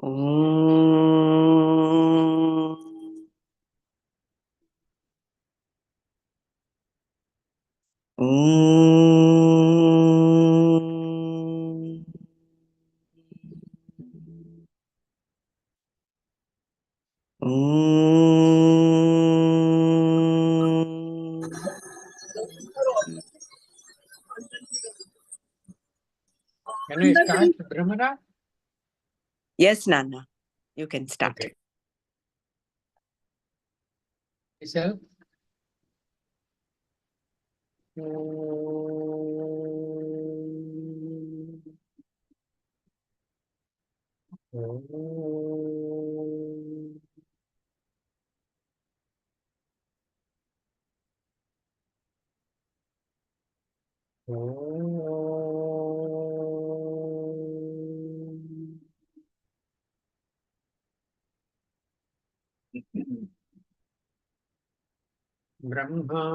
Om. Om. Om. Can I start, Brahmana? Yes, Nanna, you can start. Okay. Yourself.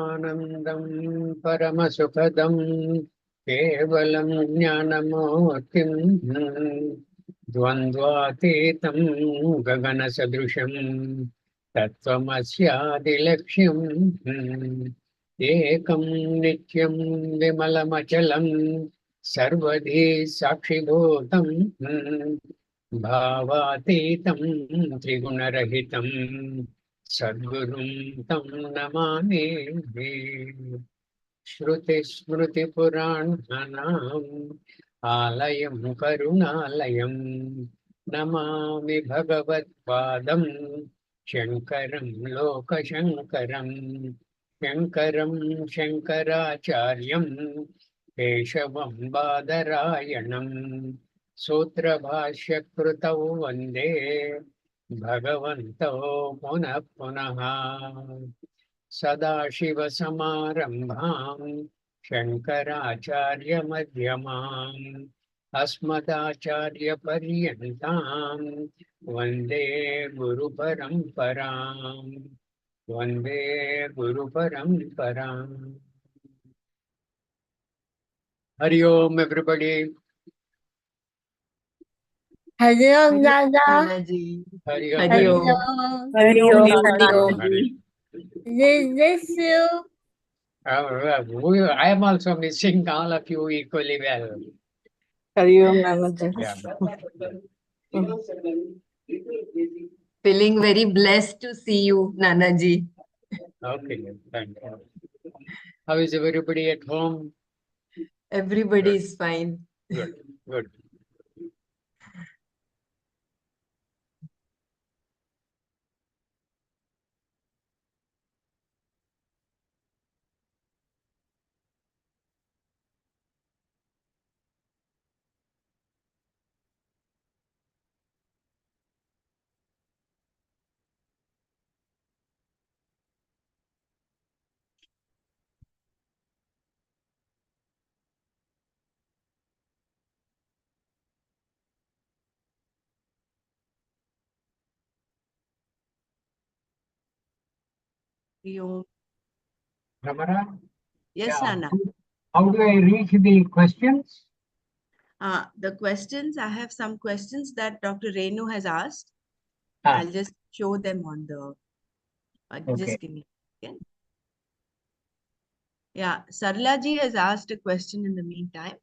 Brahmanandam Paramasukadam Kevalam Jnanamurtim Dvandvatitam Gagana Sadrusham Tattvamasyaadilaksham Ekam Nityam Vimalamachalam Sarvadhi Sakshibhutam Bhavatitam Trigunarahitam Sadgurum Tam Namami Shruti Smruti Purananam Alayam Karunalayam Namami Bhagavat Padam Shankaram Loka Shankaram Shankaram Shankaracharyam Keshavam Badarayanam Sutra Bhashya Krutau Vande Bhagavanto Punah Punaha Sadashivasamarambham Shankaracharya Madhyamam Asmadacharya Paryantam Vande Guru Paramparam Vande Guru Paramparam. Hari Om, everybody. Hari Om, Dada. Hari Om. Hari Om. Om. Hari Om, Nanna. This you. I am also missing all of you equally well. Hari Om, Nanna. Yeah. Feeling very blessed to see you, Nana ji. Okay, thank you. How is everybody at home? Everybody is fine. Good, good. Hari Om. Ramana? Yes, Yeah. Nanna. How do I reach the questions? The questions, I have some questions that Dr. Renu has asked. Ah. I'll just show them on the, Okay. just give me a second. Yeah, Sarla ji has asked a question in the meantime.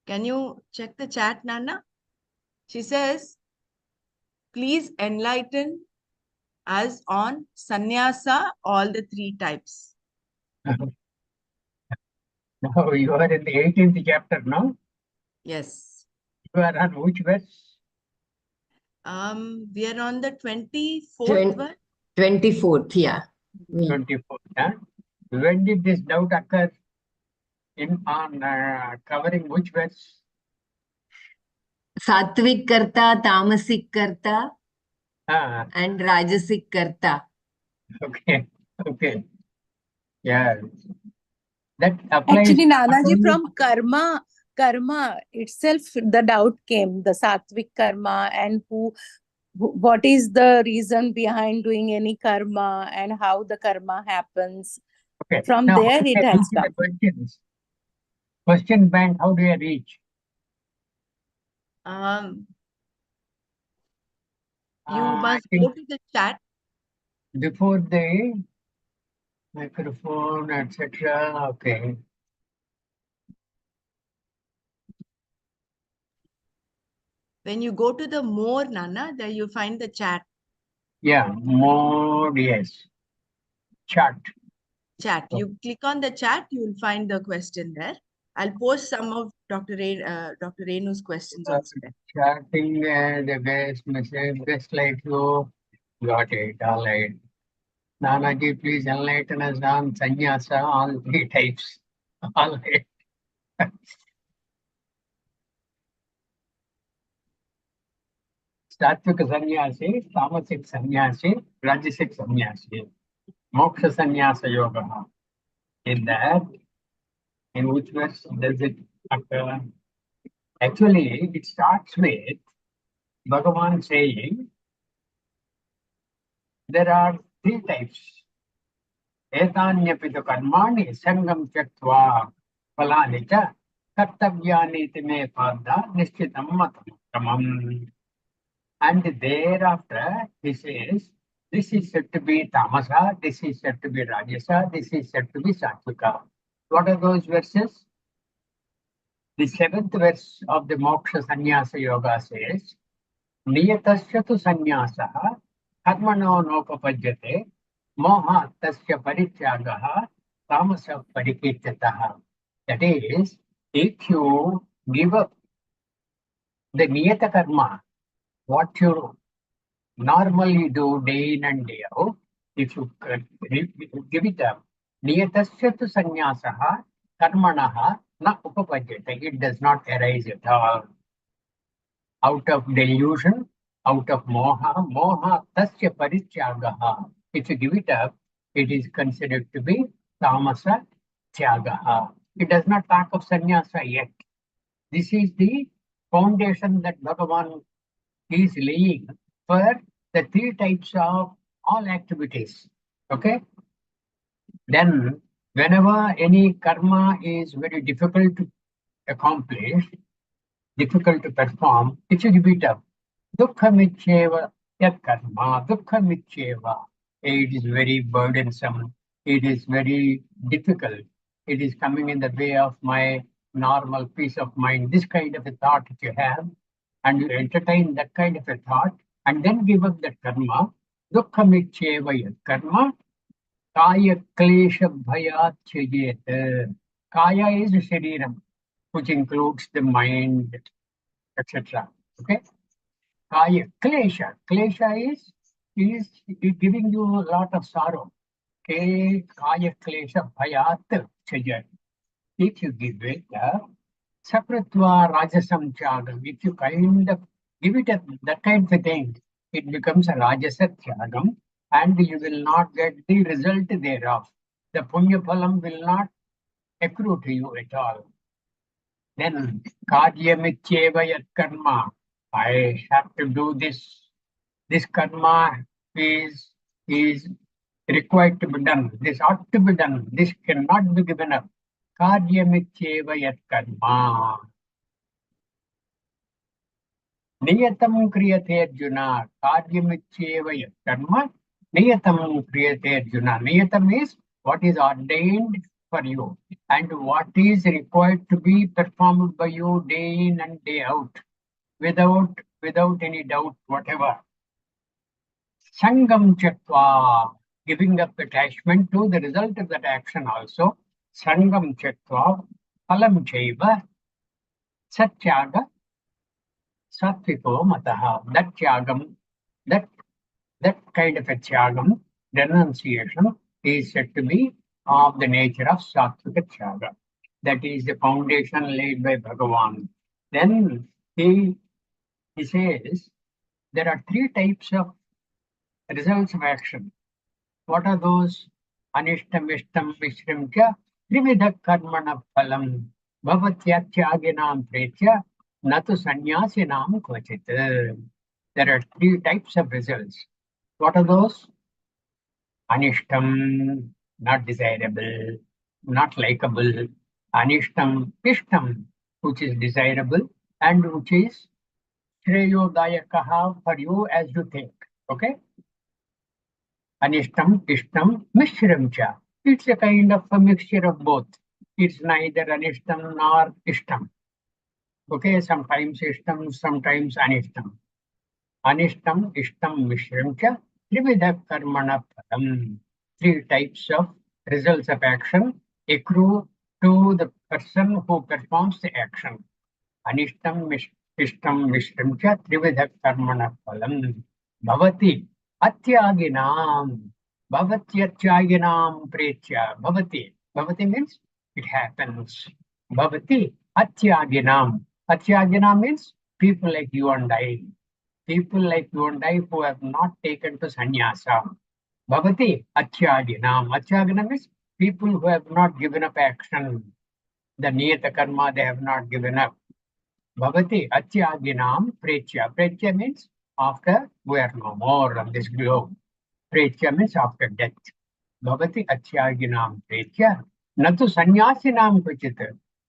Can you check the chat, Nanna? She says, please enlighten us on sannyasa, all the three types. Now you are in the 18th chapter now. Yes. You are on which verse? We are on the 24th one. 24th, yeah. 24th. Huh? When did this doubt occur? On covering which verse? Sattvic karta, tamasic karta, Ah, and rajasic karta. okay, okay. Yeah. That applies. Actually, not Nanaji, only- from karma itself, the doubt came, the sattvic karma, and what is the reason behind doing any karma and how the karma happens. Okay. From Now, there, how do it I has reach the come. questions? Question bank, how do I reach? You I must think go to the chat. before the microphone, etc. Okay. When you go to the more, Nana, there you find the chat. Yeah, more, yes. Chat. Chat. You click on the chat, you will find the question there. I'll post some of Dr. Renu's questions also there. Chatting the best message, best like you. Got it. All right. Nanaji, please enlighten us on sannyasa, all three types. All right. Sattvic sannyasi, tamasic sannyasi, rajasic sannyasi, moksha sannyasa yoga. In that, in which verse does it occur? Actually, it starts with Bhagavan saying there are three types. Etanyapita karmani sangam tyaktva phalani cha kartavyani iti me pada nishchitam matam. And thereafter, he says, this is said to be tamasa, this is said to be rajasa, this is said to be sattvika. What are those verses? The seventh verse of the Moksha Sannyasa Yoga says, Niyatasya tu sannyasah karmano nopapajyate moha tasya parityagaha tamasa parikirtataha. That is, if you give up the niyata karma, what you normally do day in and day out, if you give it up, niyatasya tu sannyasah karmanaha na upapajyate. It does not arise at all. Out of delusion, out of moha tasya parityagaha. If you give it up, it is considered to be tamasa tyagaha. It does not talk of sannyasa yet. This is the foundation that Bhagavan is laying for the three types of all activities. Okay? Then, whenever any karma is very difficult to accomplish, difficult to perform, if you give it up, Dukkhamiccheva yat karma, dukkhamiccheva. It is very burdensome. It is very difficult. It is coming in the way of my normal peace of mind. This kind of a thought that you have, and you entertain that kind of a thought, and then give up that karma. Dukkhamiccheva yat karma, kaya klesha bhayat chayet. Kaya is shariram, which includes the mind, etc. Okay? Kaya, klesha. Klesha is giving you a lot of sorrow. Kaya klesha bhayat chayat. If you give it sapratva rajasam tyagam, if you kind of give it that kind of thing, it becomes a rajasa tyagam, and you will not get the result thereof. The punya phalam will not accrue to you at all. Then karyamityeva yat karma. I have to do this. This karma is required to be done. This ought to be done. This cannot be given up. Karyamityeva yat karma. Niyatam kriyate arjuna. Karyamityeva yat karma. Niyatam kriyate arjuna. Niyatam is what is ordained for you and what is required to be performed by you day in and day out without any doubt whatever. Sangam Chatva, giving up attachment to the result of that action also. Sangam Chatva, Phalam Chaiva, Satyaga, Satviko Mataha. That Tyagam, that kind of a Tyagam, renunciation, is said to be of the nature of Sattvika Tyaga. That is the foundation laid by Bhagavan. Then he says there are three types of results of action. What are those? Anishtam, Ishtam, Mishram cha, Trividha Karmana Phalam, Bhavatyatyagyanam Pretya, Natu Sannyasinam Kvachit. There are three types of results. What are those? Anishtam, not desirable, not likable. Anishtam, Ishtam, which is desirable and which is Shreyodayakaha for you as you think. Okay? Anishtam, Ishtam, Mishram cha. It's a kind of a mixture of both. It's neither Anishtam nor Ishtam. Okay, sometimes Ishtam, sometimes Anishtam. Anishtam, Ishtam, Mishram cha. Trividha karmana phalam. Three types of results of action accrue to the person who performs the action. Anishtam, Ishtam, Mishram cha. Trividha karmana phalam. Bhavati Atyaginam. Bhavatyachaginam Pretya. Bhavati. Bhavati means it happens. Bhavati Atyaginam. Atyaginam means people like you and I. People like you and I who have not taken to sannyasa. Bhavati Atyaginam. Atyaginam means people who have not given up action. The niyata karma they have not given up. Bhavati Atyaginam Pretya. Pretya means after we are no more on this globe. Pretya means after death. Bhavati Atyaginam Pretya. Natu Sannyasinam Kuchit.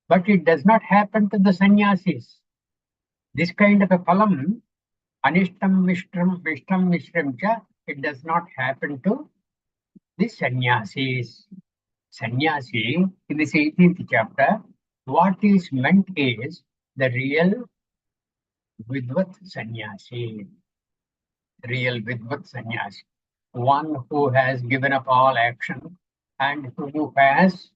But it does not happen to the sannyasis. This kind of a phalam, Anishtam Mishram cha, it does not happen to the sannyasis. Sannyasi, in this 18th chapter, what is meant is the real Vidvat sannyasi. Real Vidvat sannyasi. One who has given up all action and who has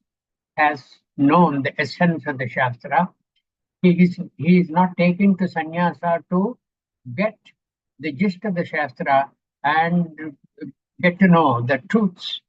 known the essence of the Shastra. He is not taking to sannyasa to get the gist of the Shastra and get to know the truths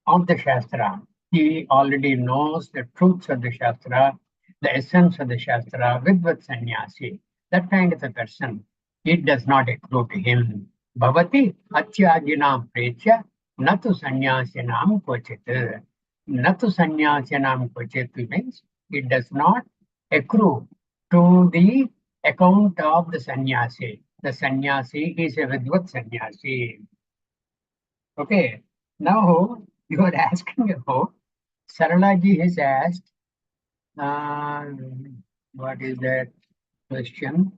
of the Shastra. He already knows the truths of the Shastra, the essence of the Shastra, Vidvat sannyasi. That kind of a person, it does not accrue to him. Bhavati Atyaginam Pretya Natu Sannyasinam Kochit. Natu Sannyasinam Kochit means it does not accrue to the account of the sannyasi. The sannyasi is a Vidvat sannyasi. Okay, now you are asking about Saralaji has asked, what is that question?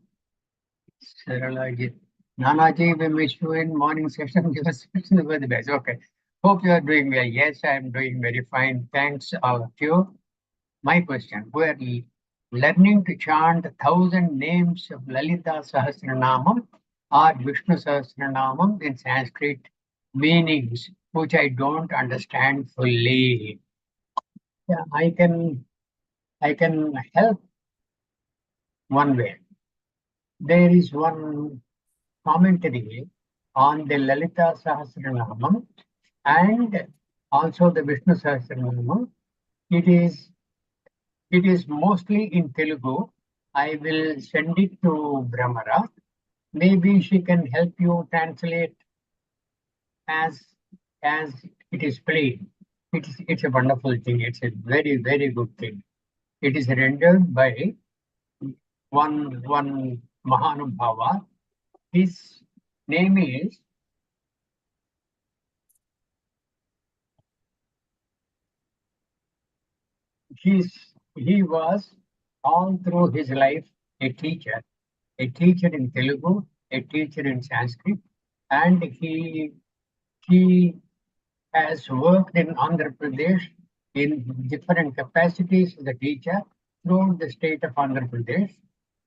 Saralaji, Nanaji, we miss you in morning session. Give us session over the best. Okay, hope you are doing well. Yes, I am doing very fine. Thanks all of you. My question: we are learning to chant 1,000 names of Lalita Sahasranamam or Vishnu Sahasranamam in Sanskrit meanings, which I don't understand fully. Yeah, I can help one way. There is one commentary on the Lalita Sahasranamam and also the Vishnu Sahasranamam. It is mostly in Telugu. I will send it to Brahmara. Maybe she can help you translate as it is played. It's a wonderful thing. It's a very, very good thing. It is rendered by one Mahanubhava. His name is he was all through his life a teacher in Telugu, a teacher in Sanskrit, and he has worked in Andhra Pradesh in different capacities as a teacher throughout the state of Andhra Pradesh.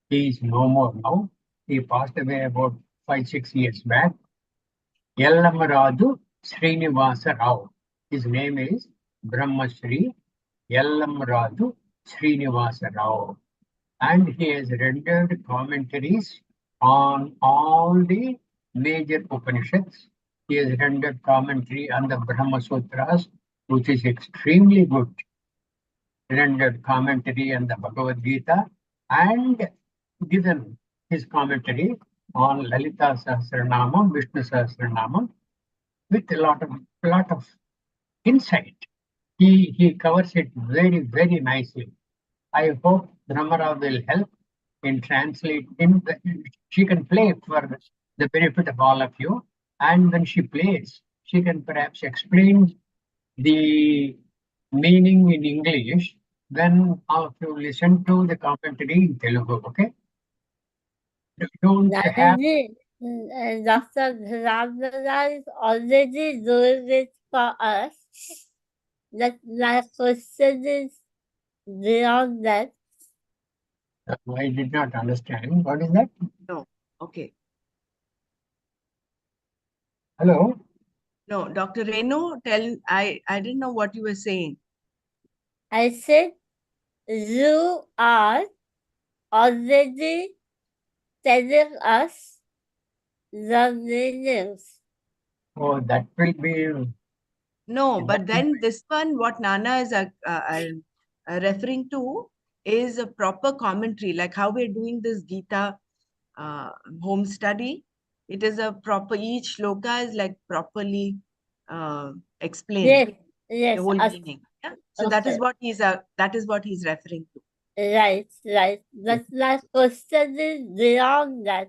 He is no more now. He passed away about 5-6 years back. Yellamaradu Srinivasa Rao. His name is Brahmasri Yellamaradu Srinivasa Rao. And he has rendered commentaries on all the major Upanishads. He has rendered commentary on the Brahma Sutras, which is extremely good. Rendered commentary on the Bhagavad Gita and given his commentary on Lalita Sahasranamam, Vishnu Sahasranamam with a lot of insight. He covers it very, very nicely. I hope Brahmara will help in translating. She can play for the benefit of all of you. And when she plays, she can perhaps explain the meaning in English when all of you listen to the commentary in Telugu. Okay? Don't have Nanaji, And Dr. Ramana is already doing it for us. That my question is beyond that. I did not understand. What is that? No. Okay. Hello? No, Dr. Renu, I didn't know what you were saying. I said you are already telling us the meanings. Oh, that will be. No, that but will then this one, what Nana is referring to is a proper commentary, like how we're doing this Gita uh, home study. It is a proper, each shloka is like properly explained, Yes, the yes. whole meaning. Yeah? So that is what he's referring to. Right, right. But my question is beyond that.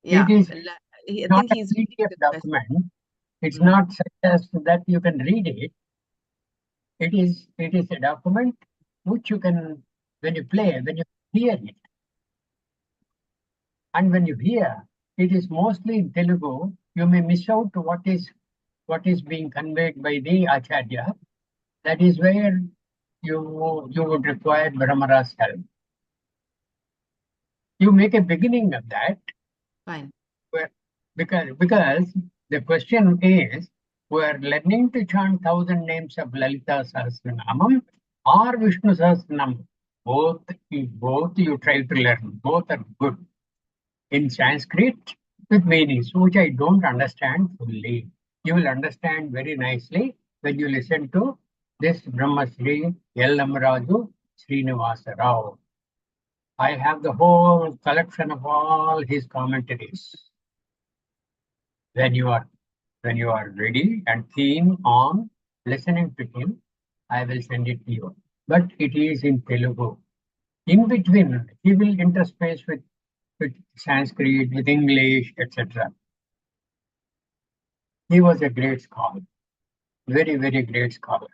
Yeah, It is I not think a he's reading PDF the question. document. It's Mm. not such as that you can read it. It is a document which you can, when you play, when you hear it. And when you hear, it is mostly in Telugu. You may miss out what is being conveyed by the Acharya. That is where you would require Brahmara's help. You make a beginning of that, Fine. where, because the question is, we're learning to chant 1,000 names of Lalita Sahasranamam or Vishnu Sahasranamam. Both you try to learn. Both are good. In Sanskrit with meanings, which I don't understand fully. You will understand very nicely when you listen to this Brahmasri Yellamraju Srinivasa Rao. I have the whole collection of all his commentaries. When you are ready and keen on listening to him, I will send it to you. But it is in Telugu. In between, he will interspace with Sanskrit, with English, etc. He was a great scholar, very, very great scholar.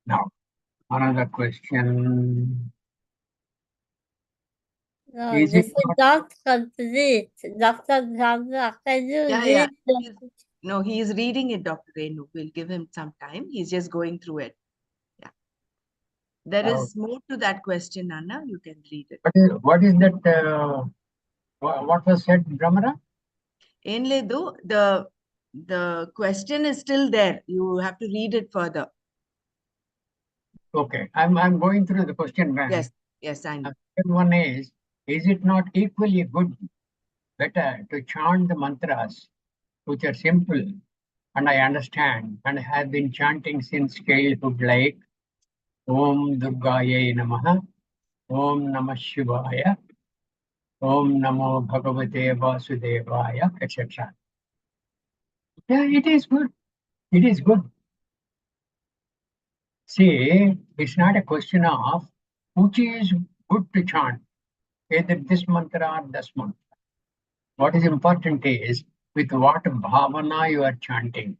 Now, another question. No, Is this it is not complete. Dr. Ramana, can you Yeah, read yeah. No, he is reading it, Dr. Renu. We'll give him some time. He's just going through it. Yeah. There is more to that question, Nanna. You can read it. what is that? What was said, Brahmara? Enledu, the question is still there. You have to read it further. Okay, I'm going through the question bank. Yes, I know. The second one is it not equally good, better to chant the mantras which are simple and I understand and have been chanting since childhood, like Om Durgaye Namaha, Om Namah Shivaya, Om Namo Bhagavate Vasudevaya, etc. Yeah, it is good. It is good. See, it's not a question of which is good to chant, either this mantra or this mantra. What is important is with what bhavana you are chanting.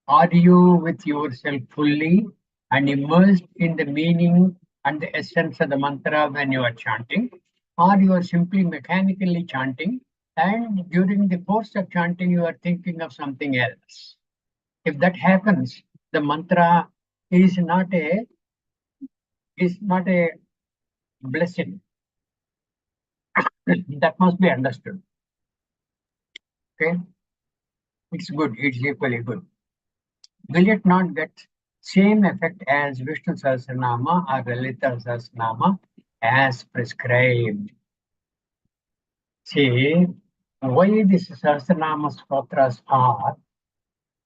Are you with yourself fully and immersed in the meaning and the essence of the mantra when you are chanting? Or you are simply mechanically chanting and during the course of chanting you are thinking of something else? If that happens, the mantra is not a blessing. That must be understood. Okay, it's good. It's equally good. Will it not get same effect as Vishnu Sahasranama or Lalita Sahasranama as prescribed? See, why these Sahasranama stotras are?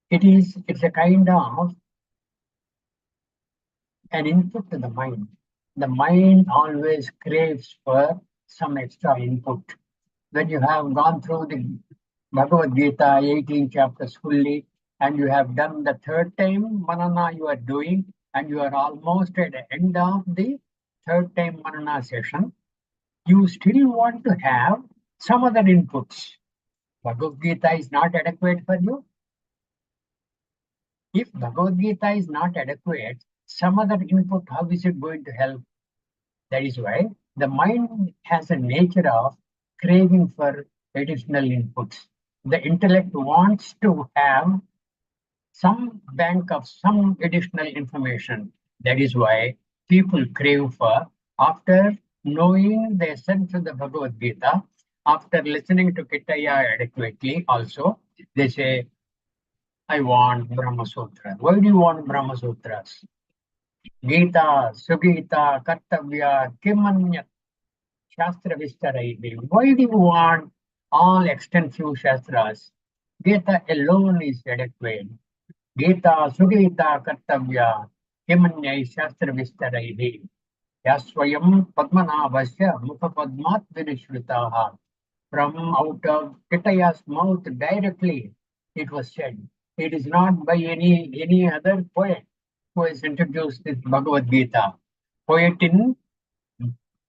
It's a kind of an input to the mind. The mind always craves for some extra input. When you have gone through the Bhagavad Gita, 18 chapters fully, and you have done the third time Manana you are doing, and you are almost at the end of the third time Manana session, you still want to have some other inputs. Bhagavad Gita is not adequate for you. If Bhagavad Gita is not adequate, some other input, how is it going to help? That is why the mind has a nature of craving for additional inputs. The intellect wants to have some bank of some additional information. That is why people crave for, after knowing the essence of the Bhagavad Gita, after listening to Kitaya adequately also, they say, I want Brahma Sutra. Why do you want Brahma Sutras? Gita, Sugita, Kartavya, Kimanya, Shastra Vistaraihi. Why do you want all extensive Shastras? Gita alone is adequate. Gita, Sugita, Kartavya, Kimanyai, Shastra Vistaraihi. Yaswayam Padmanabhasya Mukhapadmat Vinishvritaha. From out of Kitaya's mouth directly, it was said. It is not by any other poet who has introduced this Bhagavad Gita. Poet in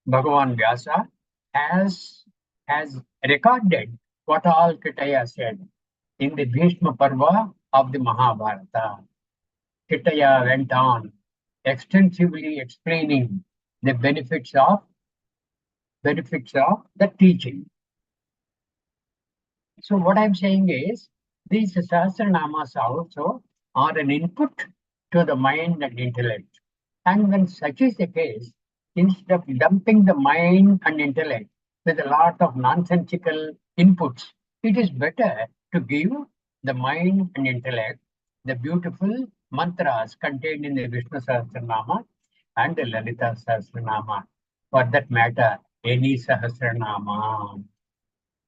Bhagavan Vyasa has recorded what all Kitaya said in the Bhishma Parva of the Mahabharata. Kitaya went on extensively explaining the benefits of the teaching. So what I'm saying is, these Sahasranamas also are an input to the mind and intellect. And when such is the case, instead of dumping the mind and intellect with a lot of nonsensical inputs, it is better to give the mind and intellect the beautiful mantras contained in the Vishnu Sahasranama and the Lalita Sahasranama. For that matter, any Sahasranama.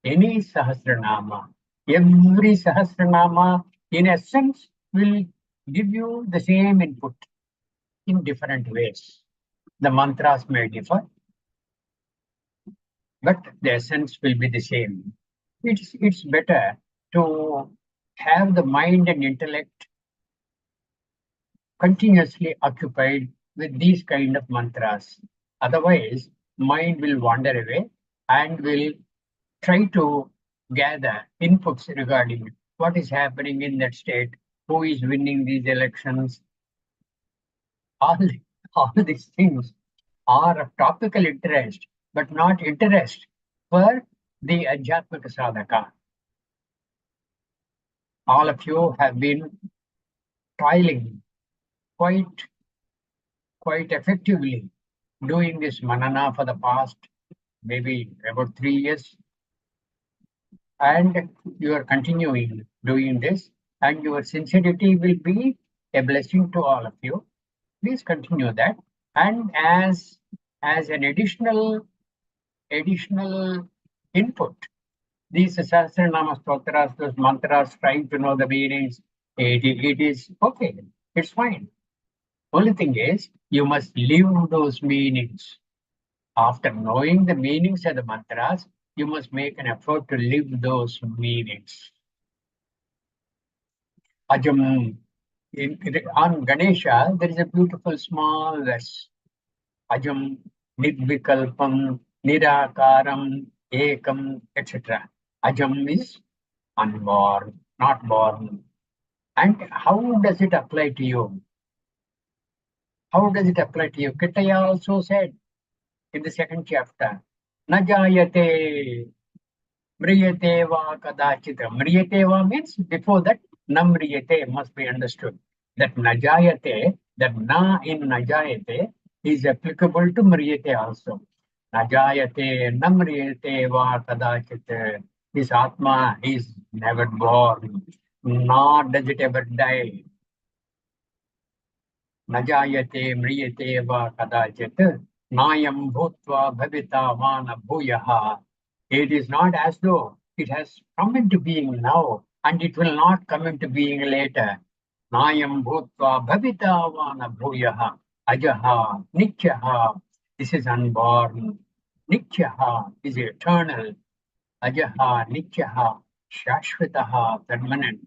Any Sahasranama, every Sahasranama, in essence, will give you the same input in different ways. The mantras may differ, but the essence will be the same. It's better to have the mind and intellect continuously occupied with these kind of mantras. Otherwise, mind will wander away and will try to gather inputs regarding what is happening in that state, who is winning these elections. All these things are of topical interest, but not interest for the Adhyatmika Sadhaka. All of you have been toiling quite effectively doing this Manana for the past maybe about 3 years. And you are continuing doing this, and your sincerity will be a blessing to all of you. Please continue that. And as an additional input, these Sahasranama Stotras, those mantras, trying to know the meanings, it is okay. It's fine. Only thing is, you must live those meanings. After knowing the meanings of the mantras, you must make an effort to live those meanings. Ajam, on Ganesha, there is a beautiful small verse. Ajam, Nidvikalpam, Nirakaram, Ekam, etc. Ajam is unborn, not born. And how does it apply to you? How does it apply to you? Kitaya also said in the second chapter, Najayate Mriyate va kadachita. Mriyate va means before that, namriyate must be understood. That najayate, that na in najayate is applicable to mriyate also. Najayate namriyate va kadachita. This Atma is never born, nor does it ever die. Najayate mriyate va kadachita. Nayam bhutva bhavita vana bhuyaha. It is not as though it has come into being now and it will not come into being later. Nayam bhutva bhavita vana bhuyaha ajaha nityaha. This is unborn. Nityaha is eternal. Ajaha nityaha shashvataha permanent.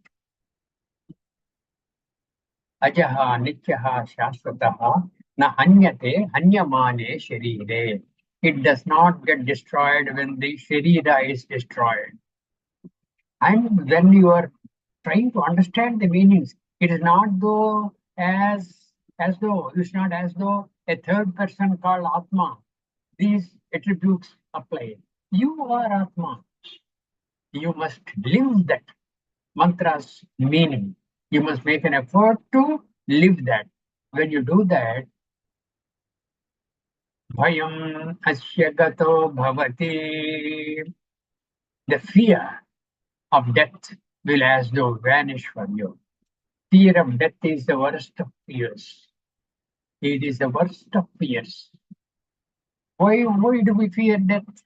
Ajaha nityaha shashvataha na hanyate hanyamane sharire. It does not get destroyed when the sharira is destroyed. And when you are trying to understand the meanings, it is not though it's not as though a third person called Atma, these attributes apply. You are Atma. You must live that mantra's meaning. You must make an effort to live that. When you do that, bhayam asya gato bhavati. The fear of death will as though vanish from you. Fear of death is the worst of fears. It is the worst of fears. Why do we fear death?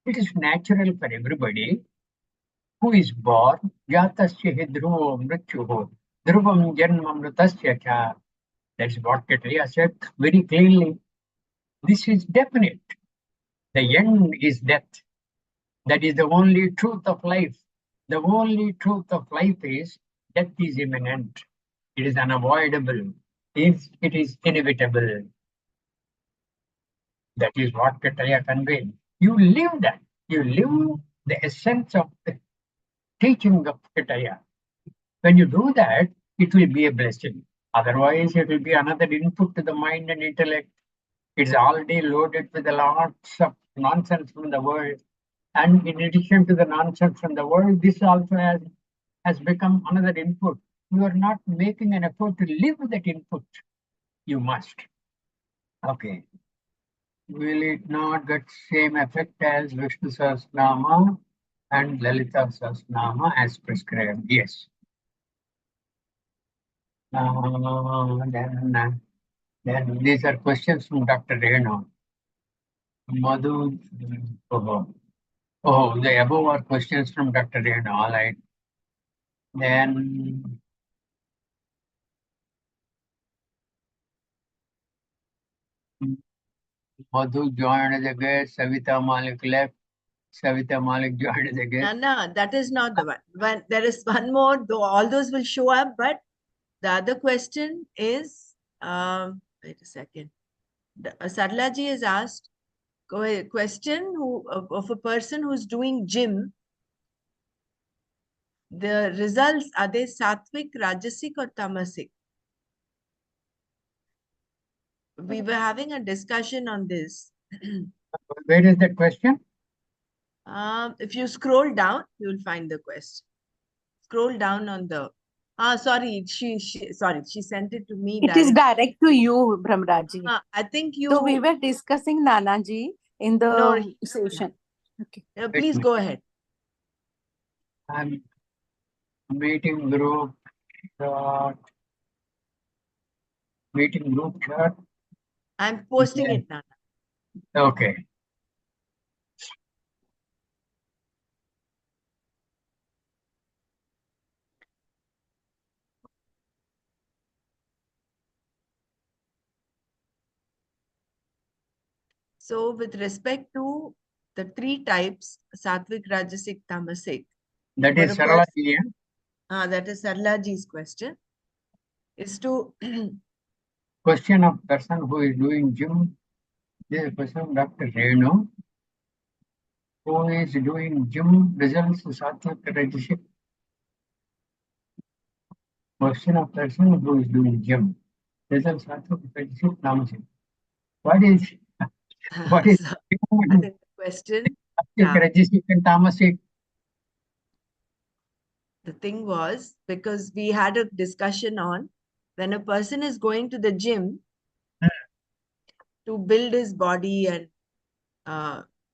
It is natural for everybody who is born. Jatasya hi dhruvo mrityuho. Dhruvam janmamrutasya cha. That's what Katrina said very clearly. This is definite. The end is death. That is the only truth of life. The only truth of life is death is imminent. It is unavoidable. It is inevitable. That is what Katrina conveyed. You live that. You live the essence of the teaching of Katrina. When you do that, it will be a blessing. Otherwise, it will be another input to the mind and intellect. It's already loaded with a lots of nonsense from the world. And in addition to the nonsense from the world, this also has become another input. You are not making an effort to live that input. You must. Okay. Will it not get same effect as Vishnu Sahasranama and Lalita Sahasranama as prescribed? Yes. Then these are questions from Dr. Renu. Madhu. Oh, the above are questions from Dr. Renu. All right. Then Madhu joined as a guest. Savita Malik left. Savita Malik joined as a guest. No, that is not the one. There is one more, though all those will show up, but the other question is, wait a second. Sarlaji has asked a question of a person who's doing gym. The results, are they sattvic, rajasic or tamasic? We were having a discussion on this. Where is that question? If you scroll down, you will find the question. Scroll down on the. Sorry, she sent it to me. It is direct to you, Brahmraji. I think you. So we were discussing Nana ji in the session. Okay. Please go ahead. I'm meeting group chart. Meeting group chart. I'm posting it now. Okay. So with respect to the three types, sattvic, rajasic, tamasic. That is Saralaji. That is Sarlaji's question. Is to question of person who is doing gym. This is a question of Dr. Renu. Who is doing gym results sattvic, rajasic. Question of person who is doing gym results sattvic, rajasic, tamasic. What is so, I think the question? Rajasic and tamasic? The thing was, because we had a discussion on when a person is going to the gym to build his body and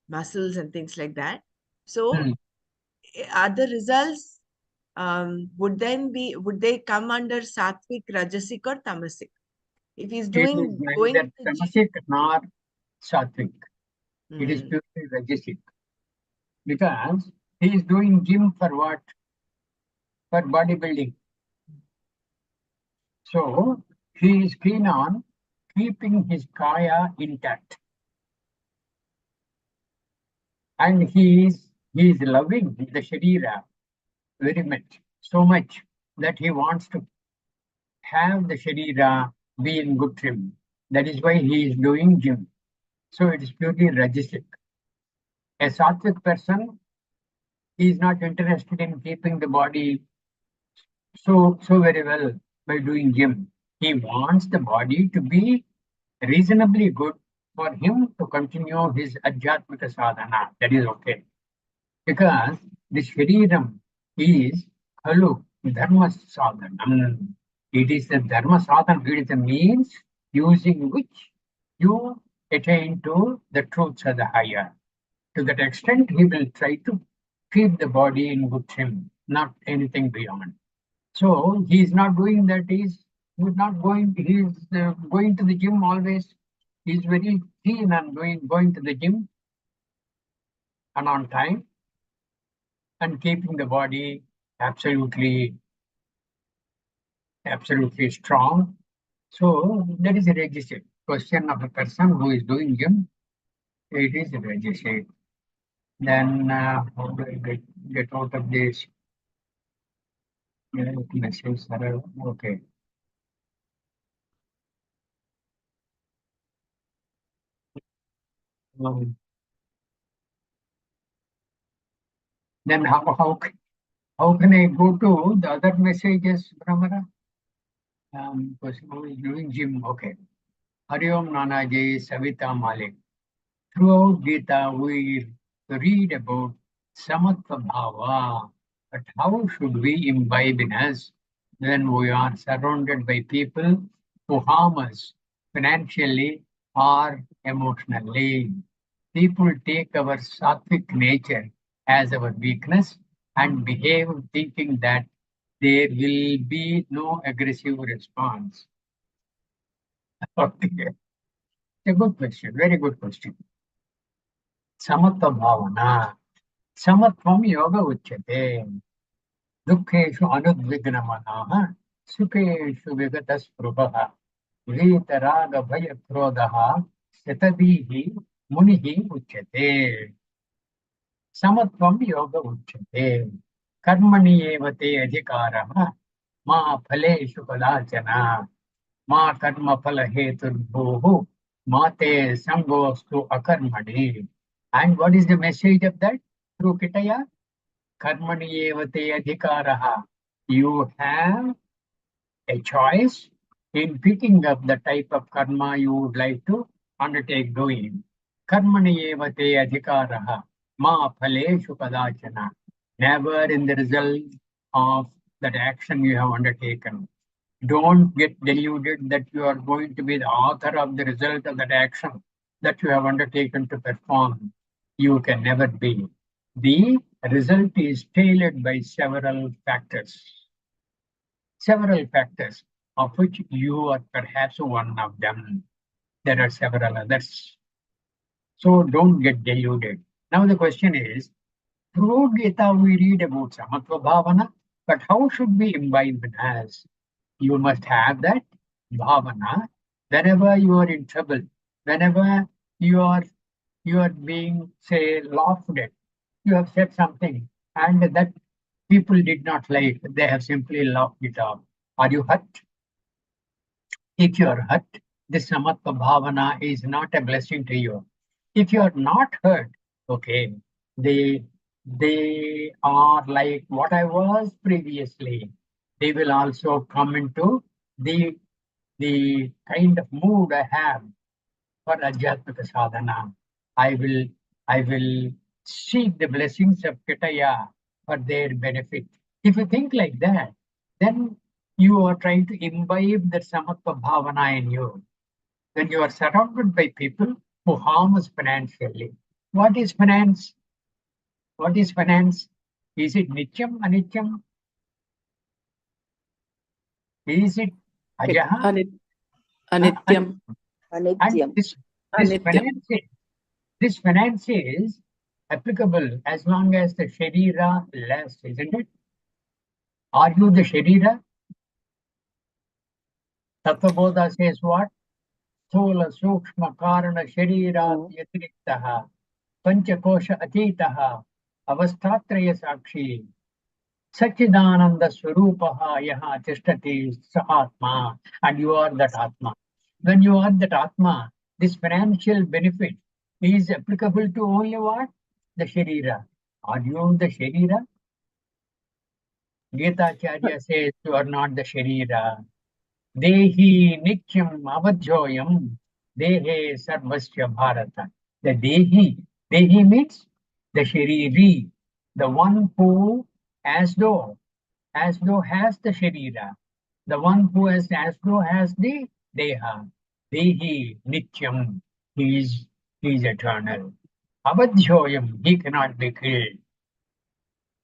muscles and things like that. So are the results would they come under sattvic, rajasic or tamasic? If he's going neither tamasic nor sattvic. It is purely rajasic. Because he is doing gym for what? For bodybuilding. So he is keen on keeping his kaya intact. And he is loving the Sharira very much, so much that he wants to have the Sharira be in good trim. That is why he is doing gym. So it is purely rajasic. A sattvic person is not interested in keeping the body so very well by doing gym. He wants the body to be reasonably good for him to continue his Adhyatmika sadhana. That is okay. Because the Shariram is Khalu Dharma sadhanam. It is the Dharma sadhana, it is the means using which you attain to the truths of the higher. To that extent, he will try to keep the body in good trim, not anything beyond. So he is not doing that. He is not going. He is going to the gym always. He is very keen on going to the gym and on time and keeping the body absolutely strong. So that is a registered question of a person who is doing gym. It is a registered. Then how do I get out of this? Message, okay. Then how can I go to the other messages, Brahmara? Person who is doing gym, okay. Hari Om Nana Jai Savita Malik. Throughout Gita, we read about Samatva Bhava, but how should we imbibe in us when we are surrounded by people who harm us financially or emotionally? People take our sattvic nature as our weakness and behave thinking that there will be no aggressive response. Okay. A good question, very good question. Samatva bhavana. Samatvam yoga uchyate. Dukkeshu anudvignamanaha. Sukeshu vigataspruvaha. Vitaraga bhaya krodhaha. Yatadihi munihi uchyate. Samatvam yoga uchyate. Karmani evate adhikaraha. Ma phaleshu kadachana. Ma karma phala heturbhuhu. Mate sangostu akarmani. And what is the message of that? Through Kitaya? Karmani evate adhikaraha. You have a choice in picking up the type of karma you would like to undertake doing. Karmani evate adhikaraha. Ma phaleshu kadachana. Never in the result of that action you have undertaken. Don't get deluded that you are going to be the author of the result of that action that you have undertaken to perform. You can never be. The result is tailored by several factors. Several factors, of which you are perhaps one of them. There are several others. So don't get deluded. Now the question is, through Gita we read about Samatva Bhavana, but how should we imbibe it as? You must have that bhavana whenever you are in trouble, whenever you are being, say, laughed at, you have said something and that people did not like, they have simply laughed it off. Are you hurt? If you are hurt, this samatva bhavana is not a blessing to you. If you are not hurt, okay, they are like what I was previously. They will also come into the kind of mood I have for Adhyatmika sadhana. I will seek the blessings of Kitaya for their benefit. If you think like that, then you are trying to imbibe that samatva bhavana in you. When you are surrounded by people who harm us financially. What is finance? What is finance? Is it nityam, anityam? Is it ajaha? Anityam. And this Anityam. finance is applicable as long as the sharira lasts, isn't it? Are you the sharira? Tattvabodha says what? Thola sukshma karana sharira yatiriktaha panchakosha atitaha avasthatraya sakshi Sachidananda Swarupaha Yaha Tishtati Sahatma, and you are that Atma. When you are that Atma, this financial benefit is applicable to only what? The Sharira. Are you the Sharira? Gita Acharya says you are not the Sharira. Dehi Nityam Avadjoyam Dehe Sarvasya Bharata. The Dehi means the Shariri, the one who as though has the Sharira, the one who as though has the Deha. Dehi Nityam, he is eternal. Abadhyoyam, he cannot be killed.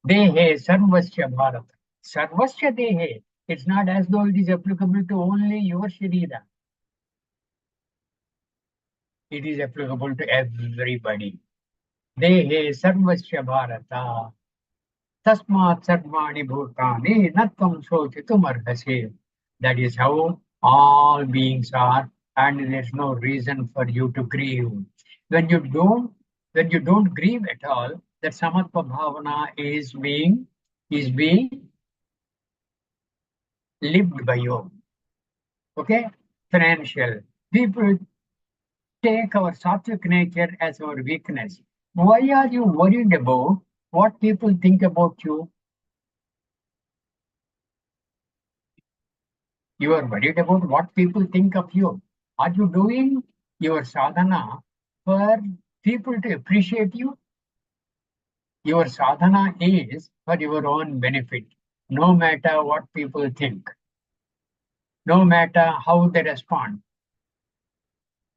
Dehe Sarvasya Bharata. Sarvasya Dehe. It's not as though it is applicable to only your Sharira. It is applicable to everybody. Dehe Sarvasya Bharata. Tasmat Sarvani Bhutani Natvam Sochitum Arhase. That is how all beings are, and there's no reason for you to grieve. When you don't grieve at all, that Samatva Bhavana is being lived by you. Okay? Financial. People take our sattvic nature as our weakness. Why are you worried about what people think about you? You are worried about what people think of you. Are you doing your sadhana for people to appreciate you? Your sadhana is for your own benefit, no matter what people think, no matter how they respond,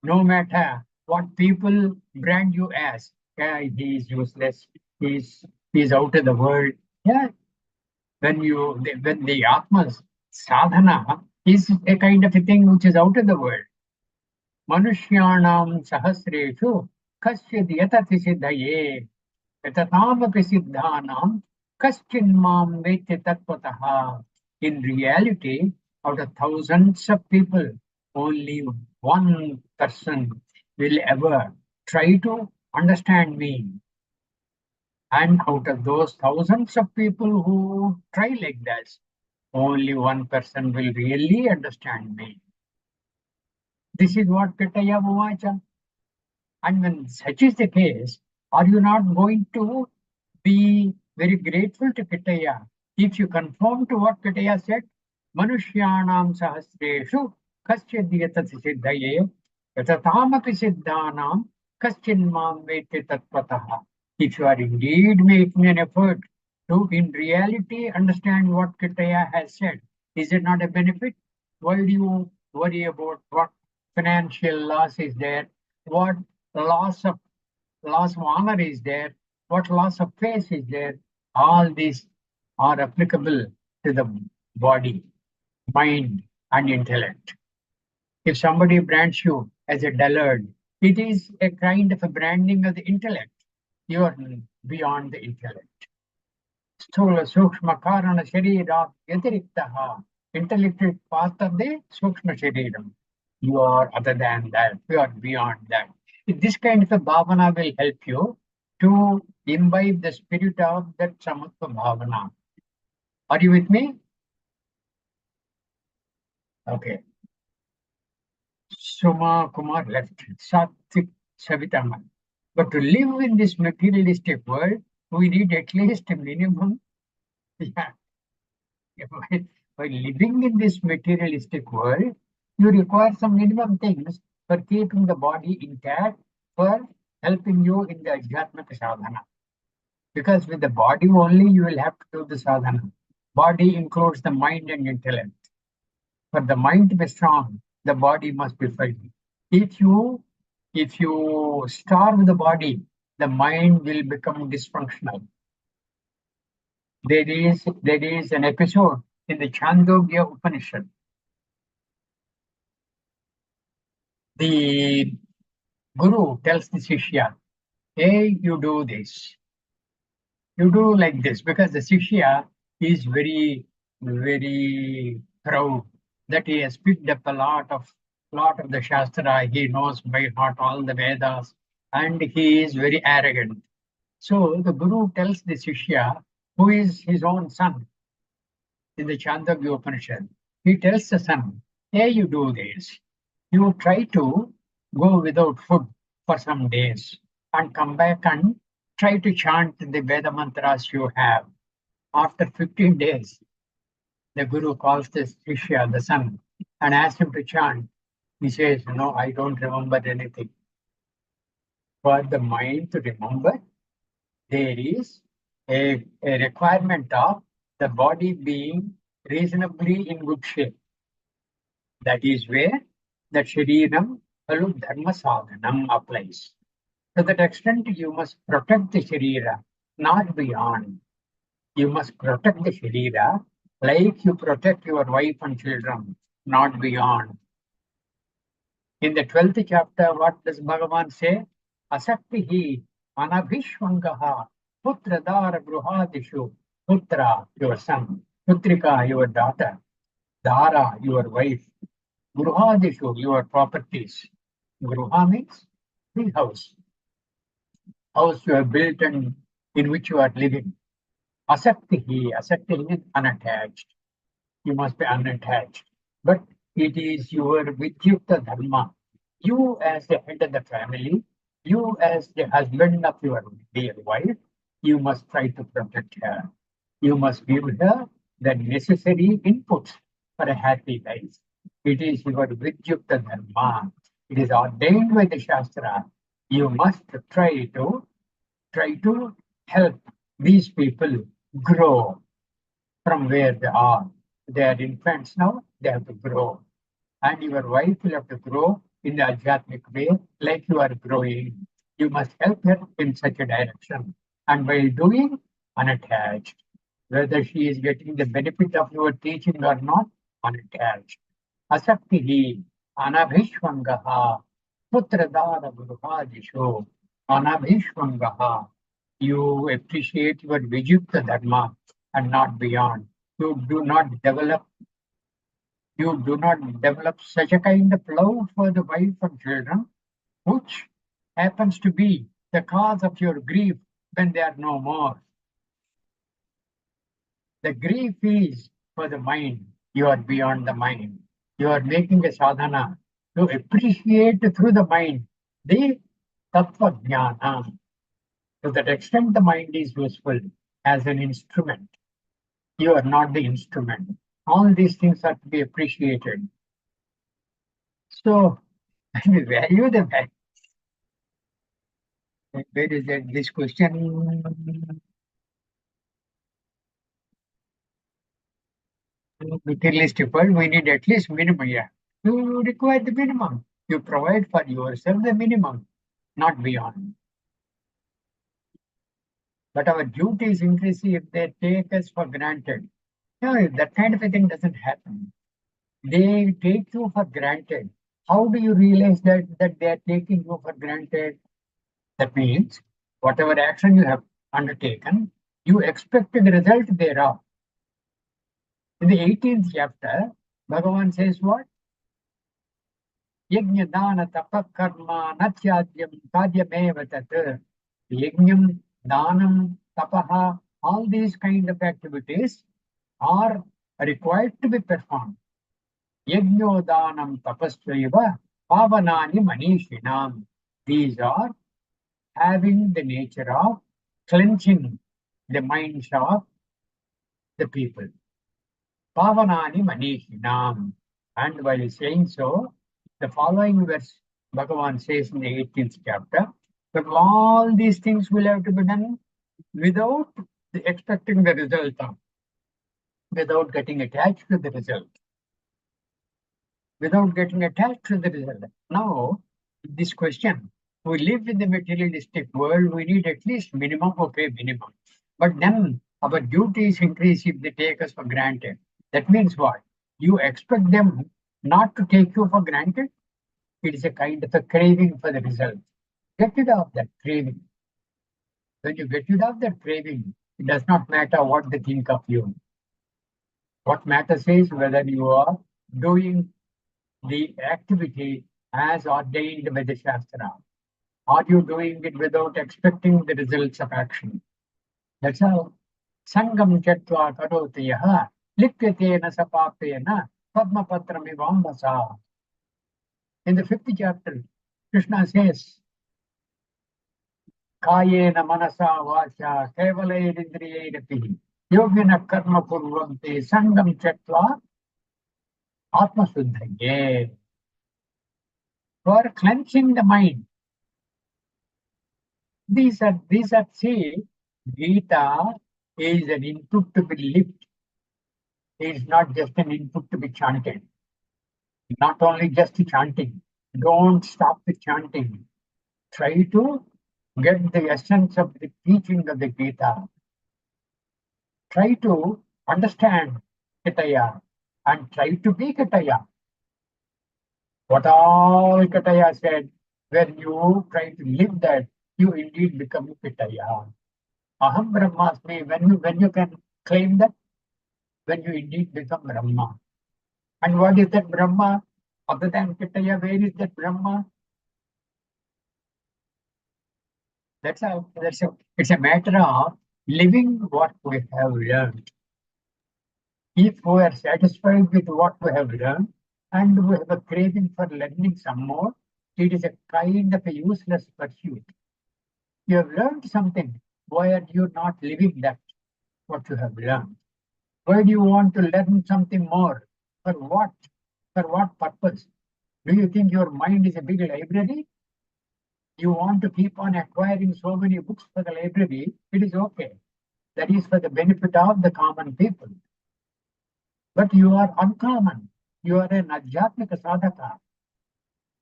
no matter what people brand you as. Yeah, he is useless. He's out of the world. Yeah, when the Atma's sadhana is a kind of a thing which is out of the world. Manushyanam sahasreshu kasyad yatati siddhaye yatatamaphi siddhanam kaschinmam vete tatpataha. In reality, out of thousands of people, only one person will ever try to understand me. And out of those thousands of people who try like that, only one person will really understand me. This is what Kitaya Muvacha. And when such is the case, are you not going to be very grateful to Kitaya if you conform to what Kitaya said? Manushyanam sahasreshu kaschyadyatati siddhaye yatatamapi siddhanam kaschinmam vete tatpataha. If you are indeed making an effort to in reality understand what Kitaya has said, is it not a benefit? Why do you worry about what financial loss is there, what loss of honor is there, what loss of face is there? All these are applicable to the body, mind, and intellect. If somebody brands you as a dullard, it is a kind of a branding of the intellect. You are beyond the intellect. Sthula Sukshma Karana Sharira Yatiriktaha. Intellect is part of the Sukshma Shariram. You are other than that. You are beyond that. This kind of a bhavana will help you to imbibe the spirit of that samatva bhavana. Are you with me? Okay. Suma Kumar left. Satvik Savitaman. But to live in this materialistic world, we need at least a minimum. Yeah. By living in this materialistic world, you require some minimum things for keeping the body intact, for helping you in the Adhyatmika sadhana. Because with the body only, you will have to do the sadhana. Body includes the mind and intellect. For the mind to be strong, the body must be fed. If you starve the body, the mind will become dysfunctional. There is an episode in the Chandogya Upanishad. The Guru tells the Shishya, hey, you do this. You do like this, because the Shishya is very, very proud that he has picked up a lot of the Shastra. He knows by heart all the Vedas, and he is very arrogant. So the Guru tells the Shishya, who is his own son, in the Chandogya Upanishad, he tells the son, hey, you do this. You try to go without food for some days and come back and try to chant the Veda mantras you have. After 15 days, the Guru calls the Shishya, the son, and asks him to chant He says, no, I don't remember anything. For the mind to remember, there is a requirement of the body being reasonably in good shape. That is where the Shariram Kalu Dharma Sadhanam applies. To that extent, you must protect the Sharira, not beyond. You must protect the Sharira like you protect your wife and children, not beyond. In the 12th chapter, what does Bhagavan say? Asaktihi anabhishvangaha putradara gruhadishu. Putra, your son. Putrika, your daughter. Dara, your wife. Gruhadishu, your properties. Gruha means the house. House you have built and in which you are living. Asaktihi, asakti means unattached. You must be unattached. But it is your Vidyukta Dharma. You as the head of the family, you as the husband of your dear wife, you must try to protect her. You must give her the necessary inputs for a happy life. It is your Vidyukta Dharma. It is ordained by the Shastra. You must try to help these people grow from where they are. They are infants now, they have to grow. And your wife will have to grow in the Adhyatmic way, like you are growing. You must help her in such a direction. And by doing, unattached. Whether she is getting the benefit of your teaching or not, unattached. Asaktihi, anabhishvangaha, putradara guruhadisho, anabhishvangaha. You appreciate your Vijukta Dharma and not beyond. You do not develop such a kind of love for the wife and children, which happens to be the cause of your grief when they are no more. The grief is for the mind. You are beyond the mind. You are making a sadhana to appreciate through the mind the tattva jnana. To that extent, the mind is useful as an instrument. You are not the instrument. All these things are to be appreciated. So, value the fact. Where is that? This question? Materialistic world, we need at least minimum. Yeah, you require the minimum. You provide for yourself the minimum, not beyond. But our duties increase if they take us for granted. No, that kind of a thing doesn't happen. They take you for granted. How do you realize that they are taking you for granted? That means whatever action you have undertaken, you expect the result thereof. In the 18th chapter, Bhagavan says what? Yajna dana tapa karma natyadyam tadyameva tat. Yajnam, danam, tapaha, all these kind of activities are required to be performed. Yajno danam tapasvaiva pavanani manishinam. These are having the nature of cleansing the minds of the people. Pavanani manishinam. And while saying so, the following verse, Bhagavan says in the 18th chapter, that all these things will have to be done without expecting the result of, without getting attached to the result. Without getting attached to the result. Now, this question, we live in the materialistic world, we need at least minimum, okay, minimum. But then our duties increase if they take us for granted. That means what? You expect them not to take you for granted. It is a kind of a craving for the result. Get rid of that craving. When you get rid of that craving, it does not matter what they think of you. What matters is whether you are doing the activity as ordained by the Shastra. Are you doing it without expecting the results of action? That's how. Sangam chatva karoti yaha lipyatena sapapena padmapatramivambasa. In the 5th chapter, Krishna says, Kayena manasa vacha kevalayirindriyairapi yogina karma kurvante sangam chatva atmasuddhaye. for cleansing the mind. These are see, Gita is an input to be lived. It is not just an input to be chanted. Not only just chanting. Don't stop the chanting. Try to get the essence of the teaching of the Gita. Try to understand Kitaya and try to be Kitaya. What all Kitaya said, when you try to live that, you indeed become Kitaya. Aham Brahmasmi, when you can claim that, when you indeed become Brahma. And what is that Brahma? Other than Kitaya, where is that Brahma? That's all. It's a matter of living what we have learned. If we are satisfied with what we have learned and we have a craving for learning some more, it is a kind of a useless pursuit. You have learned something. Why are you not living that, what you have learned? Why do you want to learn something more? For what? For what purpose? Do you think your mind is a big library? You want to keep on acquiring so many books for the library, it is okay. That is for the benefit of the common people. But you are uncommon. You are an Adhyatmika sadhaka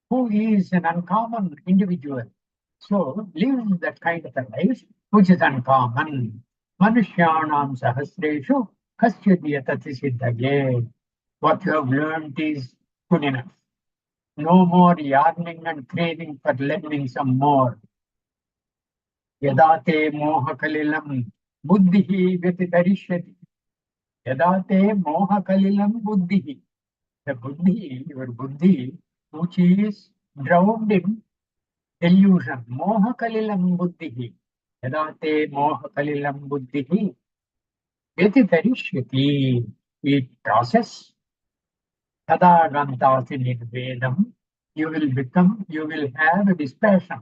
who is an uncommon individual. So live that kind of a life which is uncommon. Manushyanam sahasreshu kasyadiyatati siddhage. What you have learned is good enough. No more yearning and craving for learning some more. Yadate mohakalilam buddhihi vyatitarishati. Yadate mohakalilam buddhihi. The buddhi, your buddhi, which is drowned in illusion. Mohakalilam buddhihi. Yadate mohakalilam buddhihi. Vyatitarishati. It process. Tada gantasi nirvedam. You will have a dispassion.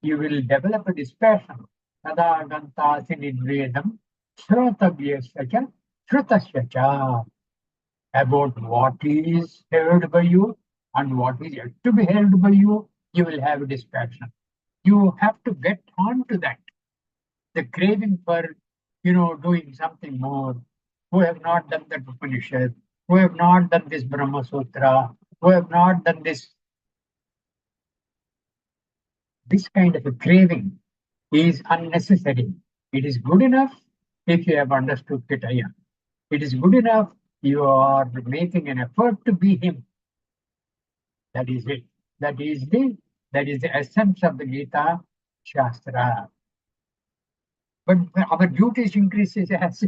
You will develop a dispassion. Tada gantasi nirvedam. Shrotavyasya shrutasya about what is heard by you and what is yet to be heard by you, you will have a distraction. You have to get on to that. The craving for, doing something more. Who have not done that Upanishad, who have not done this Brahma Sutra, who have not done this kind of a craving is unnecessary. It is good enough if you have understood Kitaya. It is good enough you are making an effort to be him. That is it. That is the essence of the Gita Shastra. But our duties increases as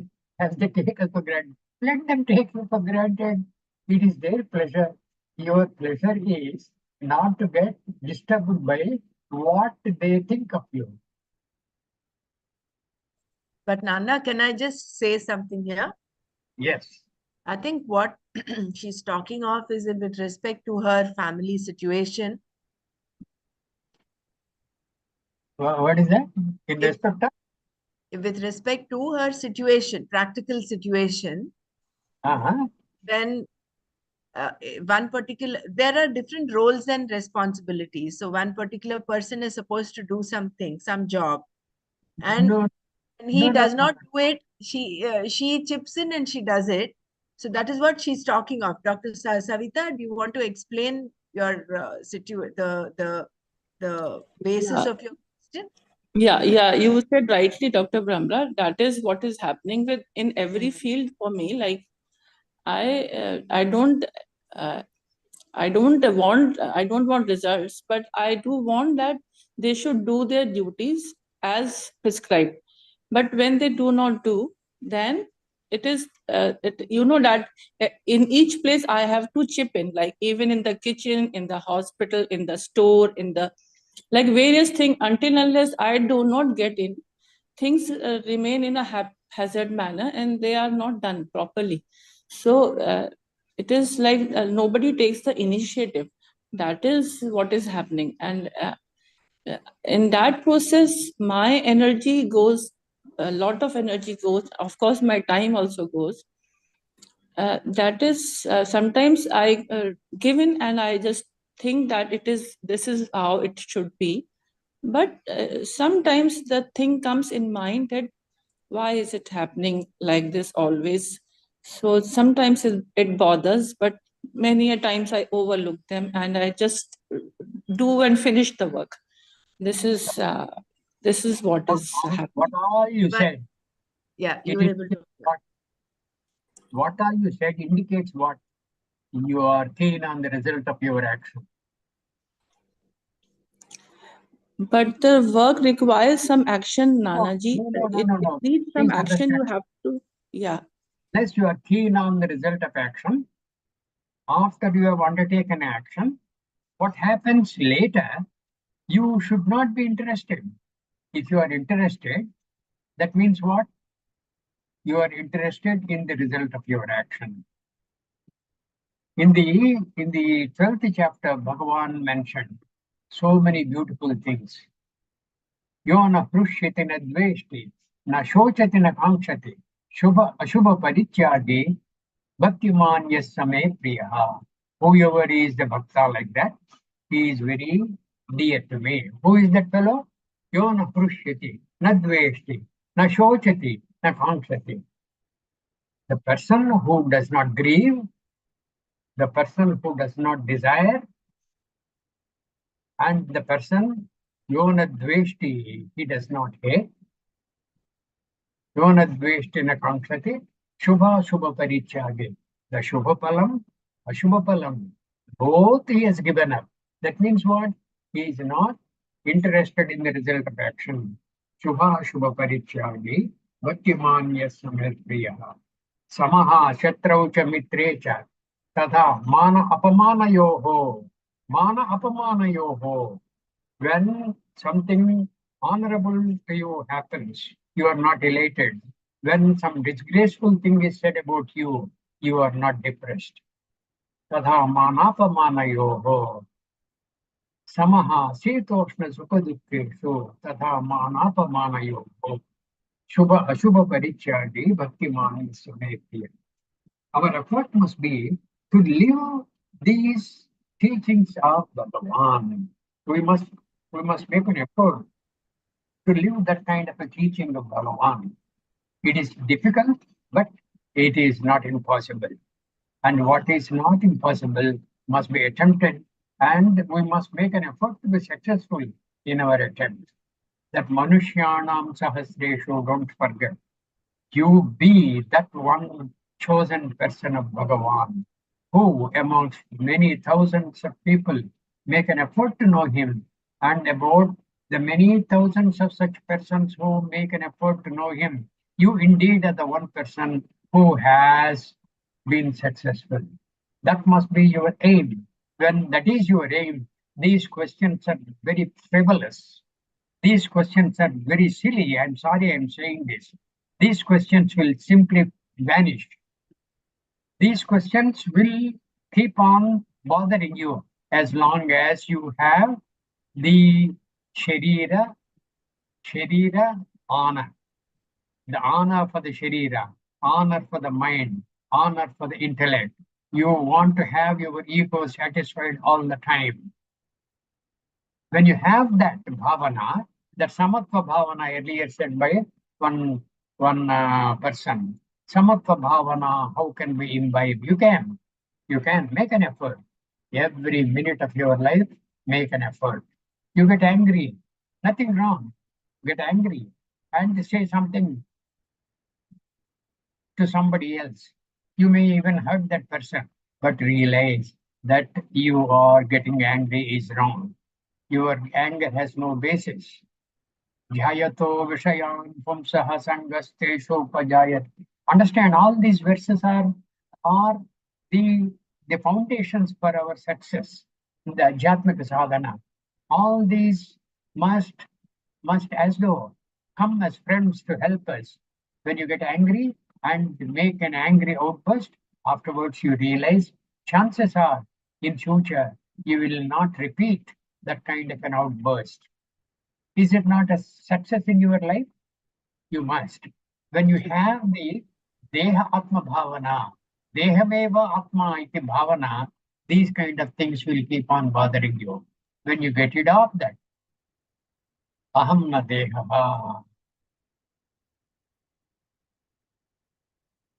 they take us for granted. Let them take you for granted. It is their pleasure. Your pleasure is not to get disturbed by what they think of you. But Nanna, can I just say something here? Yes. I think what she's talking of is with respect to her family situation. What is that? In respect of? With respect to her situation, practical situation, when there are different roles and responsibilities. So one particular person is supposed to do something, some job, and he does not do it. She chips in and she does it. So that is what she's talking of. Dr. Savita, do you want to explain your the basis of your question? Yeah, you said rightly, Dr. Brahmra. That is what is happening with in every field for me. Like I don't want results, but I do want that they should do their duties as prescribed. But when they do not do, then it is that in each place I have to chip in, like even in the kitchen, in the hospital, in the store, in the like various things. Until unless I do not get in, things remain in a haphazard manner and they are not done properly. So it is like nobody takes the initiative. That is what is happening, and in that process my energy goes, a lot of energy goes, of course my time also goes. That is sometimes I give in and I just think that this is how it should be. But sometimes the thing comes in mind that why is it happening like this always? So sometimes it bothers, but many a times I overlook them and I just do and finish the work. This is what is happening. What all you But- said, Yeah, you were able to. what all you said indicates what? You are keen on the result of your action. But the work requires some action, Nanaji. No. It needs some Please action. You understand. have to, yeah. Unless you are keen on the result of action, after you have undertaken action, what happens later, you should not be interested. If you are interested, that means what? You are interested in the result of your action. In the 12th chapter, Bhagavan mentioned so many beautiful things. Yo na prushyati na dveshti, na shochati na kankshati, shubha ashubha parityagi, bhaktiman yasame priyaha. Whoever is the bhakta like that, he is very dear to me. Who is that fellow? Yo na prushyati, na dveshti, na shochati, na kankshati. The person who does not grieve, the person who does not desire, and the person yona dveshti, he does not hate. Yona dveshti na kankshati, shubha shubha parityage. The shubha palam, ashubha palam, both he has given up. That means what? He is not interested in the result of action. Shubha shubha parityage, bhaktiman yasame priyaha. Samaha shatrau cha mitre cha, tadha mana apamanayoho. Mana apamanayoho. When something honorable to you happens, you are not elated. When some disgraceful thing is said about you, you are not depressed. Tadha manapamanayoho. Samaha sitoshna sukhadukkeshu tadha manapamanayoho. Shubha ashubha parityagi bhaktimani sumepriya. Our effort must be to live these teachings of Bhagavan. We must make an effort to live that kind of a teaching of Bhagavan. It is difficult, but it is not impossible. And what is not impossible must be attempted, and we must make an effort to be successful in our attempt. That Manushyanam Sahasreshu, don't forget. You be that one chosen person of Bhagavan, who amongst many thousands of people make an effort to know him, and about the many thousands of such persons who make an effort to know him, you indeed are the one person who has been successful. That must be your aim. When that is your aim, these questions are very frivolous. These questions are very silly. I'm sorry I'm saying this. These questions will simply vanish. These questions will keep on bothering you as long as you have the Sharira honor. The honor for the Sharira, honor for the mind, honor for the intellect. You want to have your ego satisfied all the time. When you have that bhavana, that samatva bhavana earlier said by one person, samatva bhavana, how can we imbibe? You can make an effort. Every minute of your life, make an effort. You get angry, nothing wrong. Get angry and say something to somebody else. You may even hurt that person, but realize that you are getting angry is wrong. Your anger has no basis. Dhyayato vishayan pumsaha sangastesho pajayat. Understand, all these verses are the foundations for our success in the Ajatmika sadhana. All these must as though come as friends to help us. When you get angry and make an angry outburst, afterwards you realize chances are in future you will not repeat that kind of an outburst. Is it not a success in your life? You must. When you have the Deha Atma Bhavana, Dehameva Atma iti Bhavana, these kind of things will keep on bothering you. When you get rid of that, aham na deha,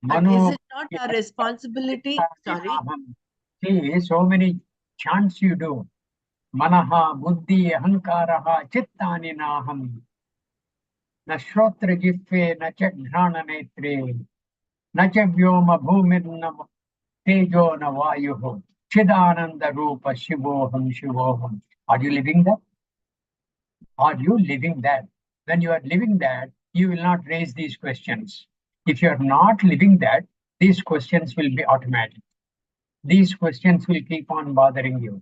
But mano, is it not our responsibility? Sorry. see, so many chants you do. Manaha, buddhi, ahankaraha, chittani naham. न श्रोत्र जिह्वे न च घ्राण नेत्रे न च व्योम भूमिर्न तेजो न वायुः चिदानंद रूप शिवोहम शिवोहम. Are you living that? Are you living that? When you are living that, you will not raise these questions. If you are not living that, these questions will be automatic. These questions will keep on bothering you.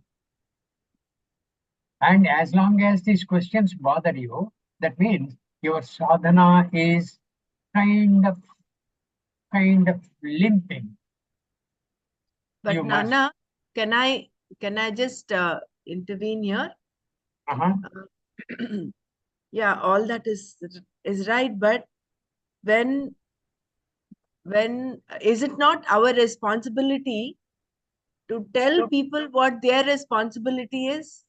And as long as these questions bother you, that means your sadhana is kind of limping. But You must. Nanna, can I just intervene here? Yeah, all that is right, but when is it not our responsibility to tell people what their responsibility is?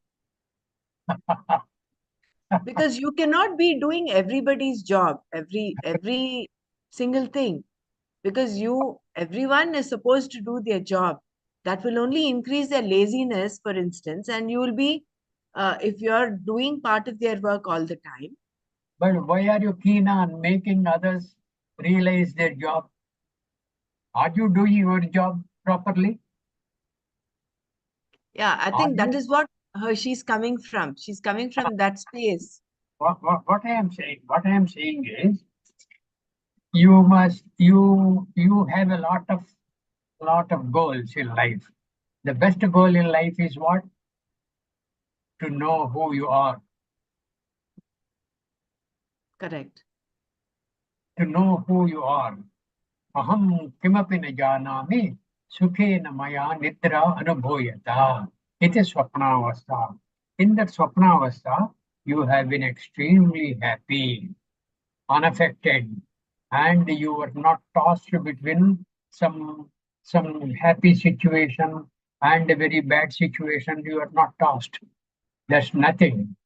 Because you cannot be doing everybody's job, every single thing, because everyone is supposed to do their job. That will only increase their laziness, for instance, and you will be if you are doing part of their work all the time. But why are you keen on making others realize their job? Are you doing your job properly? Yeah, I think that is what she's coming from. She's coming from that space. What I am saying is, you have a lot of goals in life. The best goal in life is what? To know who you are. Correct. To know who you are. Aham kimapi na janami sukhena maya nidra anubhoyata. It is swapnavastha. In that swapnavastha, you have been extremely happy, unaffected, and you were not tossed between some happy situation and a very bad situation. You are not tossed. There's nothing.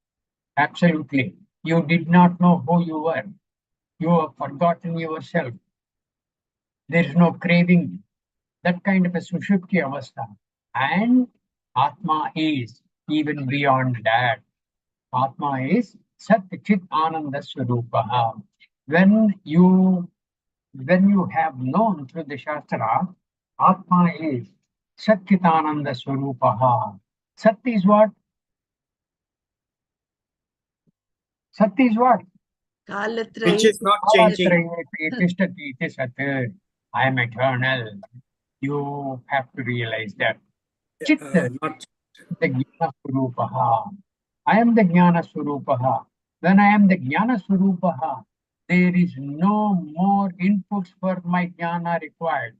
Absolutely. You did not know who you were. You have forgotten yourself. There is no craving. That kind of a sushupti avastha. And Atma is even beyond that. Atma is Sat Chit Ananda Swarupaha. When you have known through the Shastra, Atma is Sat Chit Ananda Swarupaha. Sat is what? Sat is what? Which is not changing. I am eternal. You have to realize that. Chitta, Not the Jnana Swarupaha. I am the Jnana Swarupaha. When I am the Jnana Swarupaha, there is no more inputs for my Jnana required.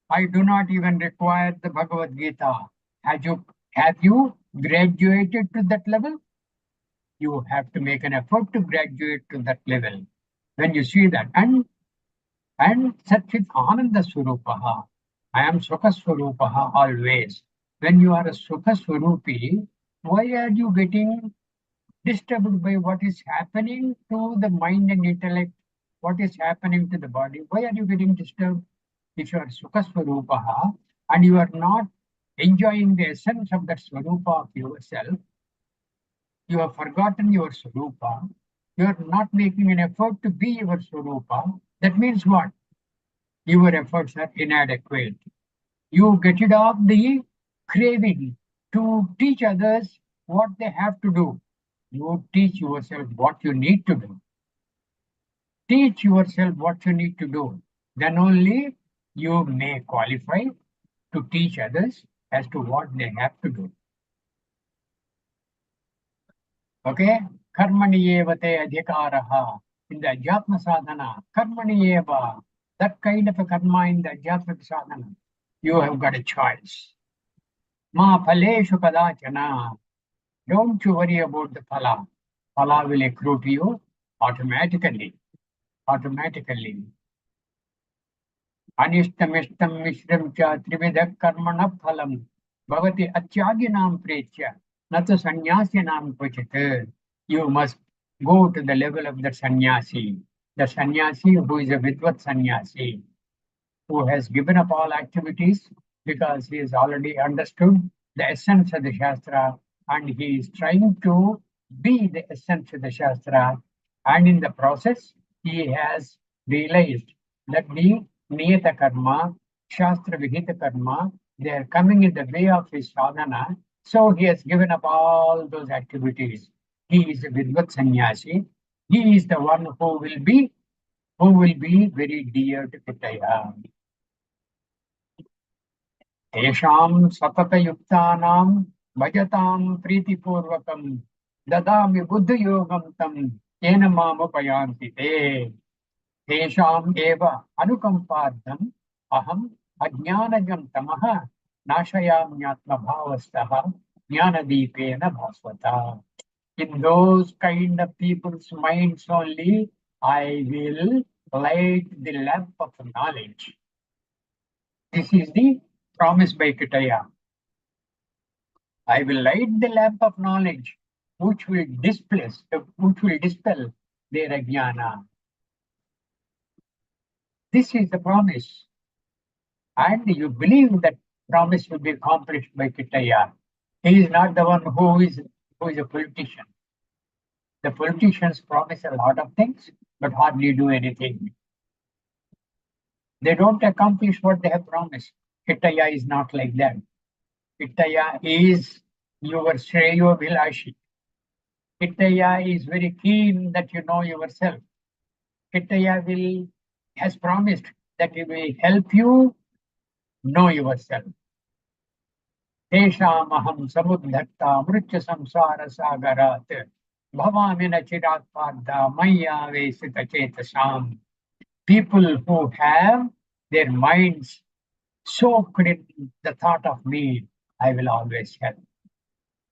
I do not even require the Bhagavad Gita. Have you graduated to that level? You have to make an effort to graduate to that level. When you see that, and Satchit Ananda Swarupaha, I am Sukha Swarupaha always. When you are a Sukha Swarupi, why are you getting disturbed by what is happening to the mind and intellect? What is happening to the body? Why are you getting disturbed? If you are Sukha Swarupaha and you are not enjoying the essence of that Swarupa of yourself, you have forgotten your Swarupa, you are not making an effort to be your Swarupa, that means what? Your efforts are inadequate. You get rid of the craving to teach others what they have to do. You teach yourself what you need to do. Teach yourself what you need to do. Then only you may qualify to teach others as to what they have to do. Okay? Karmani eva te adhikaraha. In the Ajatma sadhana, karmani eva, that kind of a karma in the Ajatma sadhana, you have got a choice. Ma phaleshu kadachana. Don't you worry about the phala. Phala will accrue to you automatically. Automatically. अनिष्टमिष्टं मिश्रं च त्रिविधः कर्मणः फलं भवति अत्यागिनां प्रेत्य न तु सन्यासिनां क्वचित्. You must go to the level of the sannyasi. The sannyasi who is a vidvat sannyasi, who has given up all activities because he has already understood the essence of the Shastra and he is trying to be the essence of the Shastra. And in the process, he has realized that the Niyata Karma, Shastra Vihita Karma, they are coming in the way of his sadhana. So he has given up all those activities. He is a Vidvat Sannyasi. He is the one who will be very dear to Pitaya. तेषां सततयुक्तानां भजतां प्रीतिपूर्वकं ददामि बुद्धियोगं तं येन मामुपयान्ति ते. तेषाम् एव अनुकम्पार्थम् अहम् अज्ञानजं तमः नाशयाम्यात्मभावस्थः ज्ञानदीपेन भास्वता. In those kind of people's minds only, I will light the lamp of knowledge. This is the promise by Kitaya. I will light the lamp of knowledge, which will dispel their ajnana. This is the promise. And you believe that promise will be accomplished by Kitaya. He is not the one who is a politician. The politicians promise a lot of things, but hardly do anything. They don't accomplish what they have promised. Kitaya is not like that. Kitaya is your Shreyo Vilashi. Kitaya is very keen that you know yourself. Kitaya has promised that he will help you know yourself. Teshamaham samudhatta mritya samsara sagarat bhavami nachirat parda maya vesita chetasam. People who have their minds soaked in the thought of me, I will always help.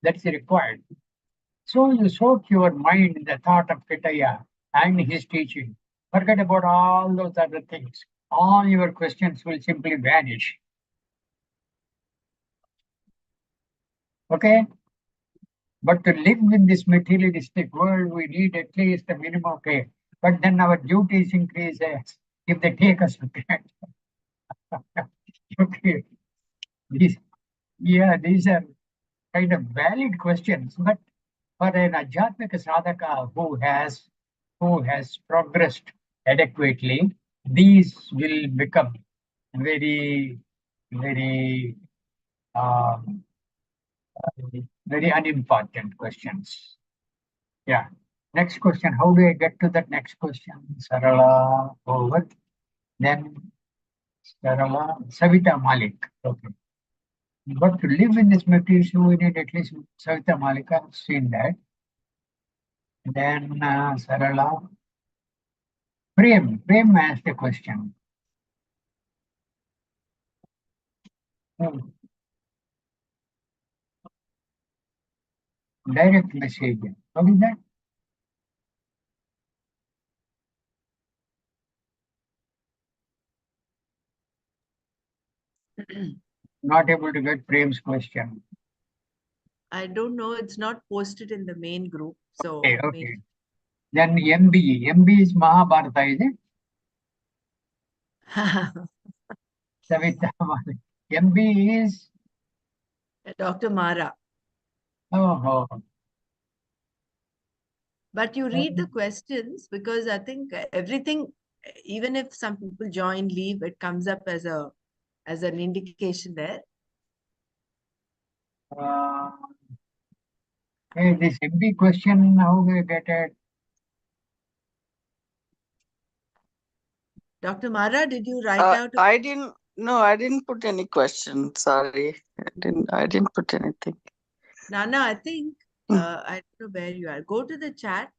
That's required. So you soak your mind in the thought of Kitaya and his teaching. Forget about all those other things. All your questions will simply vanish. Okay? But to live in this materialistic world, we need at least a minimum care. But then our duties increase if they take us to that. Okay. These are kind of valid questions, but for an Ajatmika sadhaka who has progressed adequately, these will become very, very, very unimportant questions. Yeah. Next question. How do I get to that next question? Sarala over. Then Sarala Savita Malik. Okay. But to live in this meditation, we need at least Savita Malika, seen that. Then Sarala. Prem asked a question. Direct message. What is that? Not able to get Prem's question. I don't know. It's not posted in the main group. So Okay. Then MB is Mahabharata, is it? Savita Malik. MB is Dr. Mara. Oh. But you read the questions because I think everything, even if some people join, leave, it comes up as an indication there. Hey, this MB question, how do you get it? Dr. Mara, did you write out? I didn't put any question. Sorry. I didn't put anything. Nanna, I think, I don't know where you are. Go to the chat.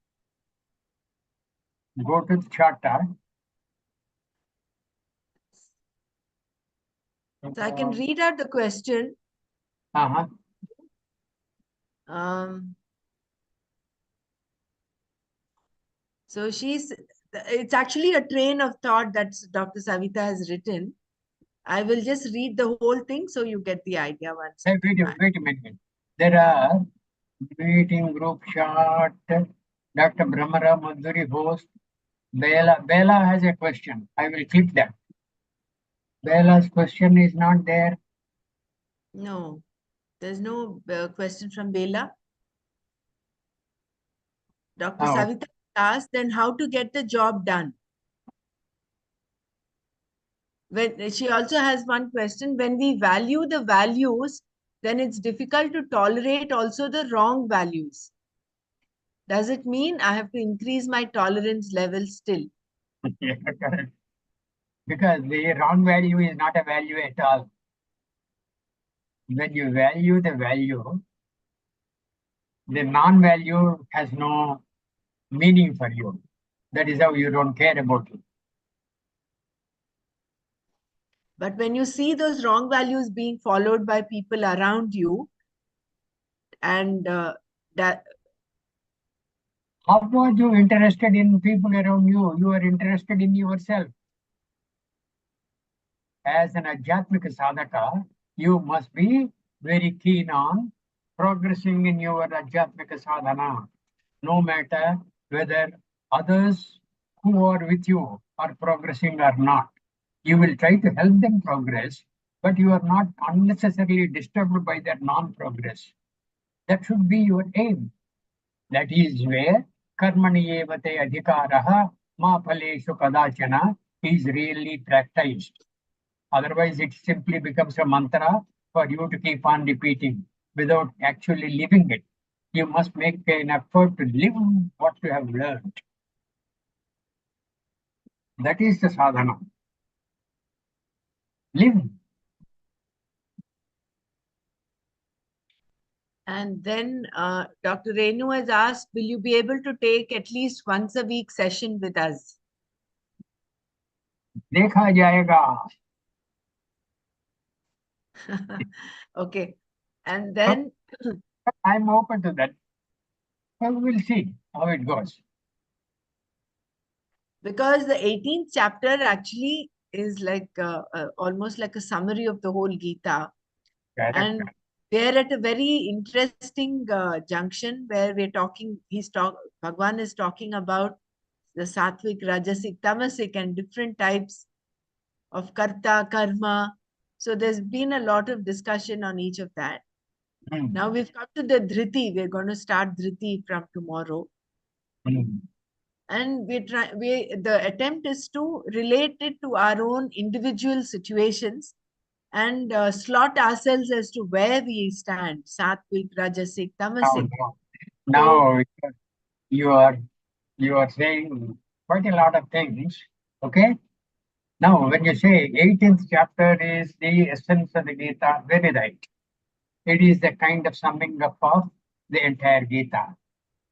Go to the chat. So I can read out the question. So It's actually a train of thought that Dr. Savita has written. I will just read the whole thing so you get the idea once. Hey, wait a minute. There are meeting group shot. Dr. Brahmara Madhuri host. Bela has a question. I will click that. Bela's question is not there. No, there's no question from Bela. Dr. Oh. Savita asked then how to get the job done. When she also has one question, when we value the values, then it's difficult to tolerate also the wrong values. Does it mean I have to increase my tolerance level still? Yeah, correct. Because the wrong value is not a value at all. When you value the value, the non-value has no meaning for you. That is how you don't care about it. But when you see those wrong values being followed by people around you, and that. How are you interested in people around you? You are interested in yourself. As an Adhyatmika sadhaka, you must be very keen on progressing in your Adhyatmika sadhana, no matter whether others who are with you are progressing or not. You will try to help them progress, but you are not unnecessarily disturbed by their non-progress. That should be your aim. That is where karmani evate adhikaraha ma phaleshu kadachana is really practiced. Otherwise, it simply becomes a mantra for you to keep on repeating without actually living it. You must make an effort to live what you have learned. That is the sadhana. Live. And then Dr. Renu has asked, will you be able to take at least once a week session with us? Dekha jayega. Okay. And then I'm open to that. Well, we'll see how it goes. Because the 18th chapter actually is like almost like a summary of the whole Gita. Correct. And we're at a very interesting junction where we're talking, Bhagwan is talking about the sattvic, rajasic, tamasic and different types of karta, karma. So there's been a lot of discussion on each of that. Now we've come to the dhriti. We're going to start dhriti from tomorrow. And the attempt is to relate it to our own individual situations and slot ourselves as to where we stand, sattvic, rajasic, tamasic. Now you are saying quite a lot of things. Okay. Now, when you say 18th chapter is the essence of the Gita, very right. It is the kind of summing up of the entire Gita.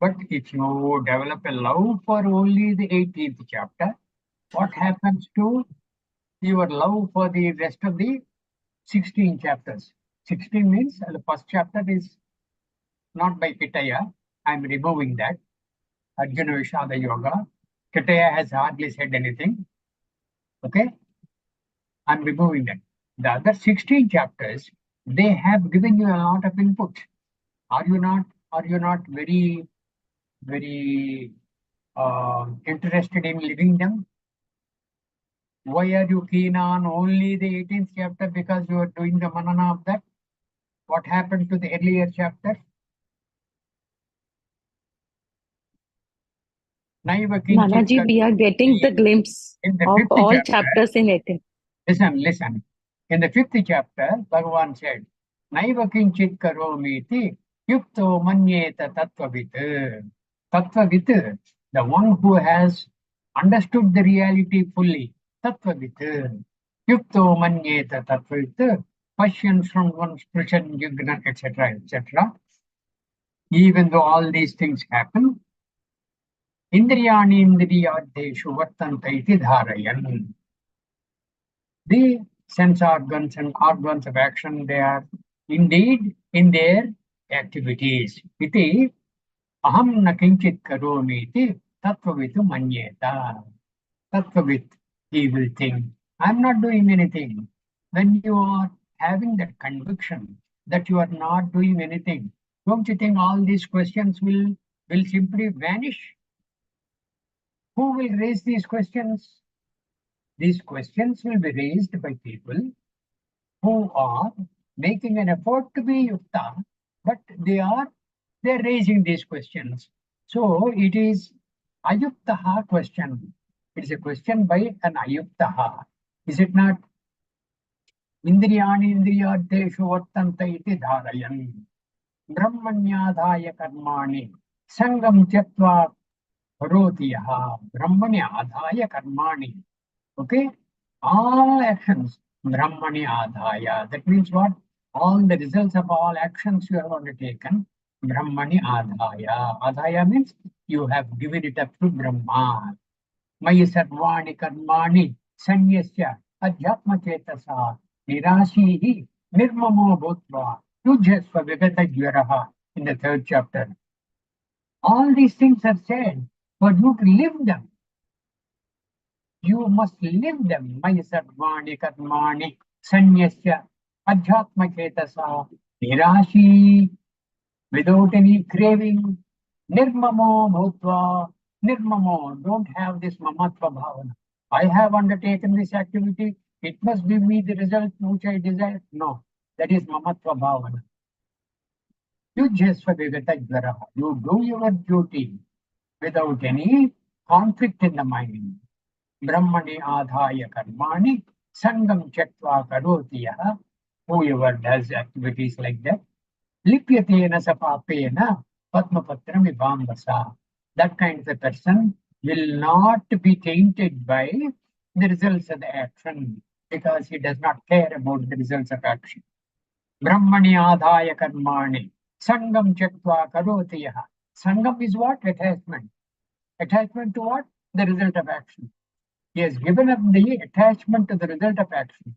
But if you develop a love for only the 18th chapter, what happens to your love for the rest of the 16 chapters? 16 means the first chapter is not by Kitaya. I'm removing that. Arjuna Vishada Yoga. Kitaya has hardly said anything. Okay? I'm removing that. The other 16 chapters, they have given you a lot of input. Are you not very interested in living them? Why are you keen on only the 18th chapter? Because you are doing the manana of that? What happened to the earlier chapters? Nanaji, we are getting the glimpse of all chapters in 18. Listen. In the 5th chapter, Bhagavan said, Naiva kinchit karomiti yukto manyeta tattvavit. Tattvavit, the one who has understood the reality fully. Tattvavit. Yukto manyeta tattvavit. Passion from one's prison, yugna, etc., etc. Even though all these things happen, Indriyani indriyadeshu vartanta iti dharayan. The sense organs and organs of action, they are indeed in their activities. Iti aham na kinchit karomi iti Tattvavitu manyeta. Tattavit, he will think, I'm not doing anything. When you are having that conviction that you are not doing anything, don't you think all these questions will simply vanish? Who will raise these questions? These questions will be raised by people who are making an effort to be yukta, but they're raising these questions. So it is ayuktaha question. It is a question by an ayuktaha. Is it not? Indriyani indriyadeshu vartanta iti dharayan. Brahmanyadhaya karmani. Sangam tyaktva karoti yaha. Brahmanyadhaya karmani. Okay? All actions, Brahmani Adhaya. That means what? All the results of all actions you have undertaken, Brahmani Adhaya. Adhaya means you have given it up to Brahma. Maya Sarvani Karmani Sanyasya Adhyatma Chetasa Nirashihi Nirmamo Bhutva Tujasva Viveta Jvaraha in the 3rd chapter. All these things are said for you to live them. You must live them. Maya sarvani karmani sanyasya adhyatma chetasa nirashi, without any craving. Nirmamo bhutva. Nirmamo, don't have this mamatva bhavana. I have undertaken this activity. It must give me the result which I desire. No, that is mamatva bhavana. You just you do your duty without any conflict in the mind. Brahmani adhaya karmani sangam chaktva karoti yaha. Whoever does activities like that, lipyatena sapapena padmapatra vibambasa. That kind of a person will not be tainted by the results of the action because he does not care about the results of action. Brahmani adhaya karmani sangam chaktva karoti yaha. Sangam is what? Attachment. Attachment to what? The result of action. He has given up the attachment to the result of action.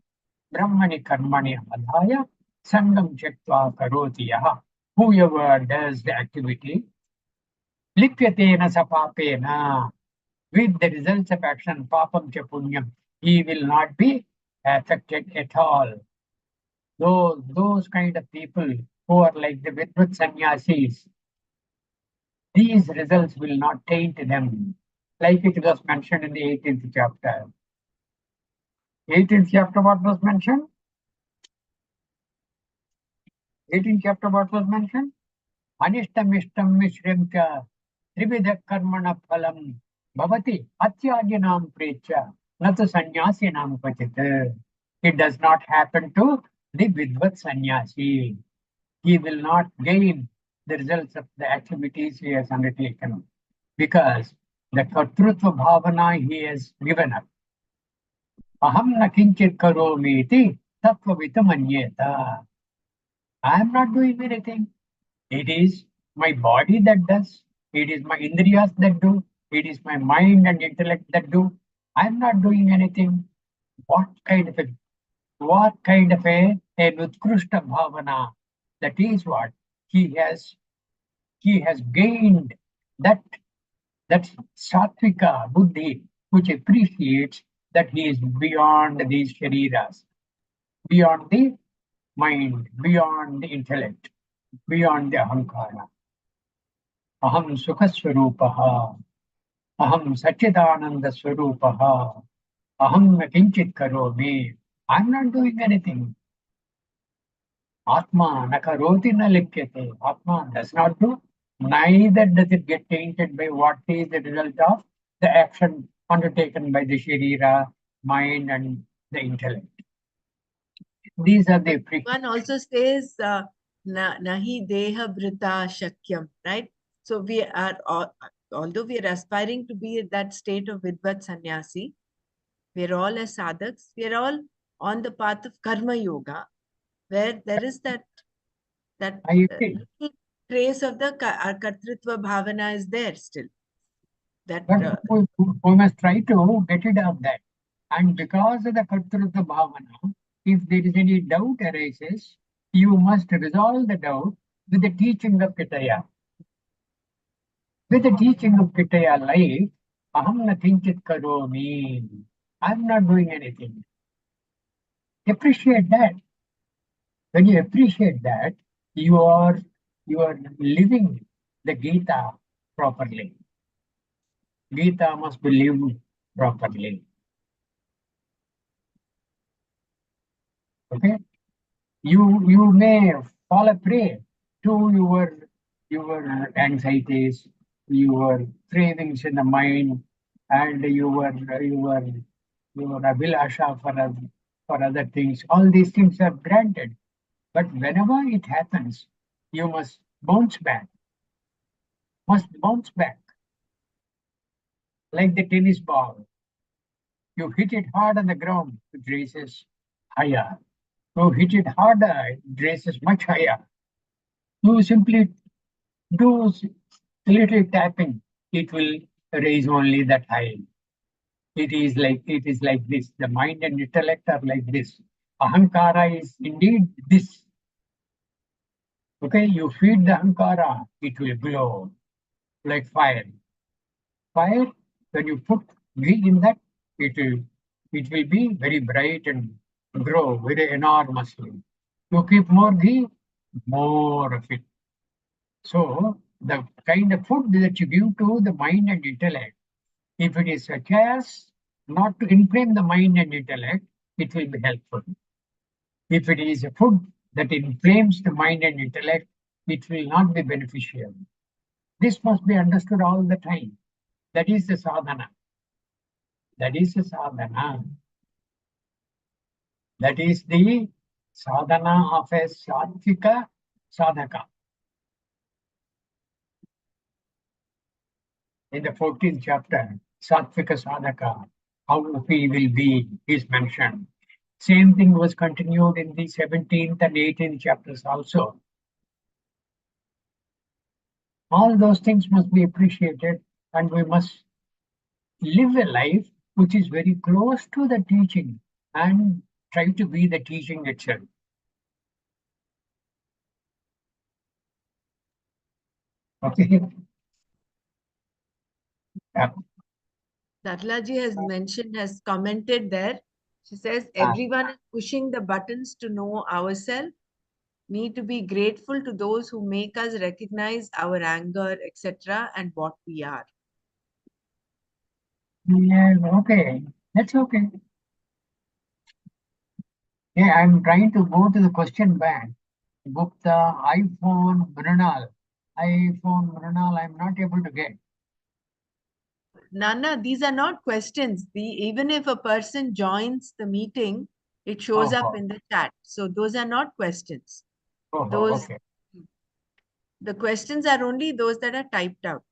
Brahmani karmani adhaya sangam chaktva karoti yaha. Whoever does the activity, lipyatena sapapena, with the results of action, papam cha punyam, he will not be affected at all. Those kind of people who are like the Vidvat sannyasis, these results will not taint them. Like it was mentioned in the 18th chapter. 18th chapter, what was mentioned? 18th chapter, what was mentioned? Anishtam ishtam mishrim cha trividha karmana phalam bhavati atyagyanam precha natu sannyasinam kvachit. It does not happen to the Vidvat sannyasi. He will not gain the results of the activities he has undertaken because the kartrutva bhavana he has given up. Aham na kinchit karomi iti tattvavita manyeta. I am not doing anything. It is my body that does. It is my indriyas that do. It is my mind and intellect that do. I am not doing anything. What kind of a utkrishta bhavana? That is what he has gained, that sattvika buddhi, which appreciates that he is beyond these shariras, beyond the mind, beyond the intellect, beyond the ahankara. Aham sukha swarupaha, aham satchidananda swarupaha, aham na kinchit karomi. I'm not doing anything. Atma nakaroti na lipyate. Atma does not do. Neither does it get tainted by what is the result of the action undertaken by the sharira, mind, and the intellect. These are the One also says nahi deha brita shakyam, right? So we are, although we are aspiring to be at that state of Vidvat sannyasi, we are all as sadhaks, we are all on the path of karma yoga, where there is that little trace of the kartritva bhavana is there still. That we must try to get rid of that. And because of the kartritva bhavana, if there is any doubt arises, you must resolve the doubt with the teaching of Kitaya. With the teaching of Kitaya life, aham na kinchit karomi. I'm not doing anything. Appreciate that. When you appreciate that, you are living the Gita properly. Gita must be lived properly. Okay? You may fall a prey to your anxieties, your cravings in the mind, and your abhilasha for other things. All these things are granted. But whenever it happens, you must bounce back. Must bounce back. Like the tennis ball. You hit it hard on the ground, it races higher. You hit it harder, it races much higher. You simply do a little tapping, it will raise only that high. It is like this. The mind and intellect are like this. Ahankara is indeed this. Okay, you feed the ahankara, it will glow like fire. Fire, when you put ghee in that, it will be very bright and grow very enormously. You keep more ghee, more of it. So the kind of food that you give to the mind and intellect, if it is such as not to inflame the mind and intellect, it will be helpful. If it is a food that inflames the mind and intellect, it will not be beneficial. This must be understood all the time. That is the sadhana. That is the sadhana. That is the sadhana of a sattvika sadhaka. In the 14th chapter, sattvika sadhaka, how he will be, is mentioned. Same thing was continued in the 17th and 18th chapters also. All those things must be appreciated, and we must live a life which is very close to the teaching and try to be the teaching itself. Okay. Yeah. Datlaji has commented there. She says, everyone is pushing the buttons to know ourselves. Need to be grateful to those who make us recognize our anger, etc., and what we are. Yeah, okay. That's okay. Yeah, I'm trying to go to the question bank. Book the iPhone Mrinal. iPhone Mrinal, I'm not able to get. Nanna, these are not questions. Even if a person joins the meeting, it shows up in the chat. So those are not questions. Those Okay. The questions are only those that are typed out.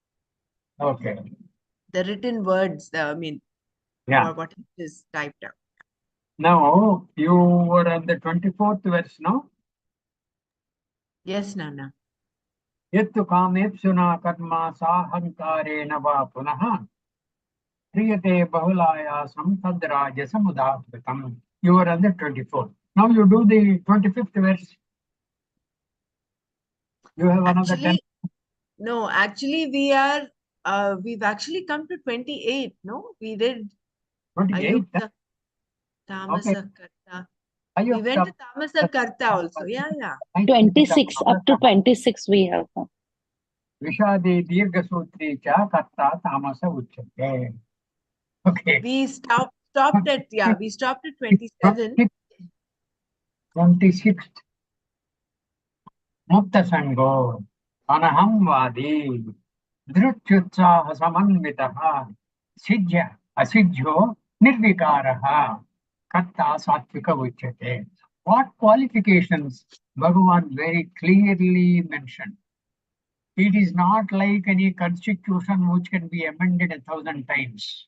Okay. The written words, Yeah. what is typed out. Now, you were at the 24th verse, no? Yes, Nanna. Yattu kamepsuna karma sahankare nava punaha kriyate bahulaya samtadraja samudapritam. You were at the 24th. Now you do the 25th verse. You have another 10. No, actually we've actually come to 28, no? We did 28. Tamasa Karta. We went to Tamasa Karta also. Yeah. 26, up to 26 we have. Vishadi Dirghasutri cha karta tamasa uchyate. Okay. We stopped at 27. 26th. Mukta Sango. Anaham Vadi. Dhrutyutsaha Samanvitaha. Sijya Asijyo Nirvikaraha. Karta Satvika uchyate. What qualifications Bhagavan very clearly mentioned. It is not like any constitution which can be amended 1,000 times.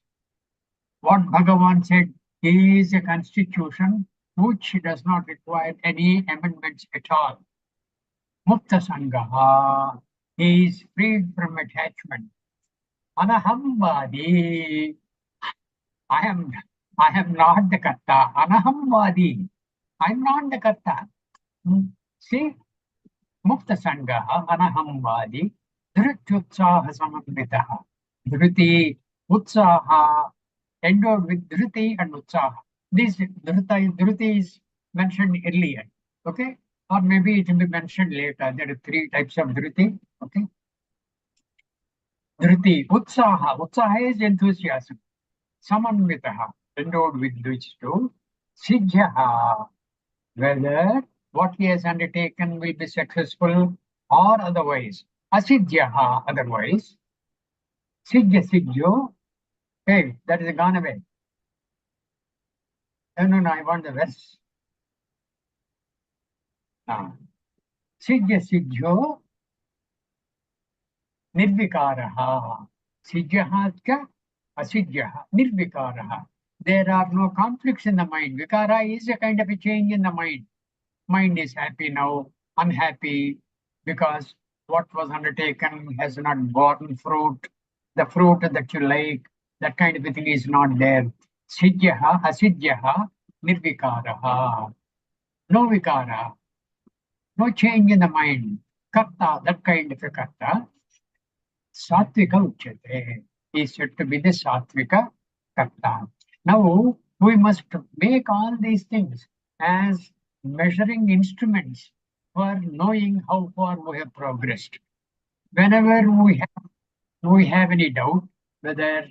What Bhagavan said is a constitution which does not require any amendments at all. Mukta Sangaha, he is freed from attachment. Anahambadi, I am not the Karta. Anahambadi, I am not the Karta. See, Mukta Sangaha, Anahambadi, Dhrutyutsaha samamritaha. Dhruti, Utsaha, endowed with Dhruti and Utsaha. This Dhruti is mentioned earlier, okay? Or maybe it will be mentioned later. There are 3 types of Dhruti, okay? Dhruti, Utsaha. Utsaha is enthusiasm. Samanvitaha, endowed with which to Sijjaha, whether what he has undertaken will be successful or otherwise. Asidhyaha, otherwise. Sijja Sijjo, hey, that is gone away. No, I want the verse. Sijja Sijjo, Nirvikaraha. Sijjaha ka Asidhyaha, Nirvikaraha. There are no conflicts in the mind. Vikara is a kind of a change in the mind. Mind is happy now, unhappy, because what was undertaken has not borne fruit. The fruit that you like, that kind of a thing is not there. Sijyaha, asidhyaha, nirvikaraha. No vikara, no change in the mind. Karta, that kind of a karta. Satvika uchyate. Is said to be the Satvika karta. Now, we must make all these things as measuring instruments for knowing how far we have progressed. Whenever we have any doubt whether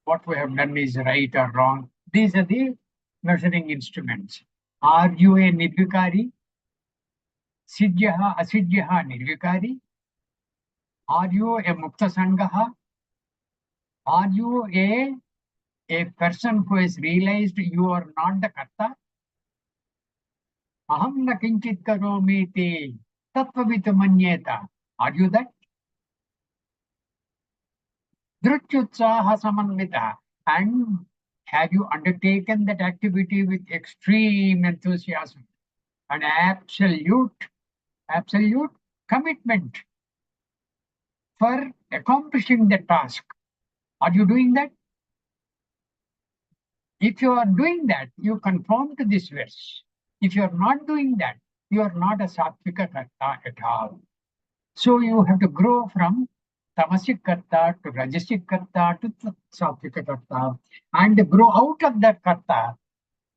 what we have done is right or wrong, these are the measuring instruments. Are you a nirvikari? Siddhyaha, asiddhyaha, nirvikari? Are you a mukta sangaha? Are you a person who has realized you are not the karta? Aham na kinchit karomi te tattvavitu manyeta. Are you that? Dhrutyutsaha samanvita. And have you undertaken that activity with extreme enthusiasm and absolute commitment for accomplishing the task? Are you doing that? If you are doing that, you conform to this verse. If you are not doing that, you are not a sattvika karta at all. So you have to grow from tamasic karta to rajasic karta to sattvika karta, and grow out of that karta.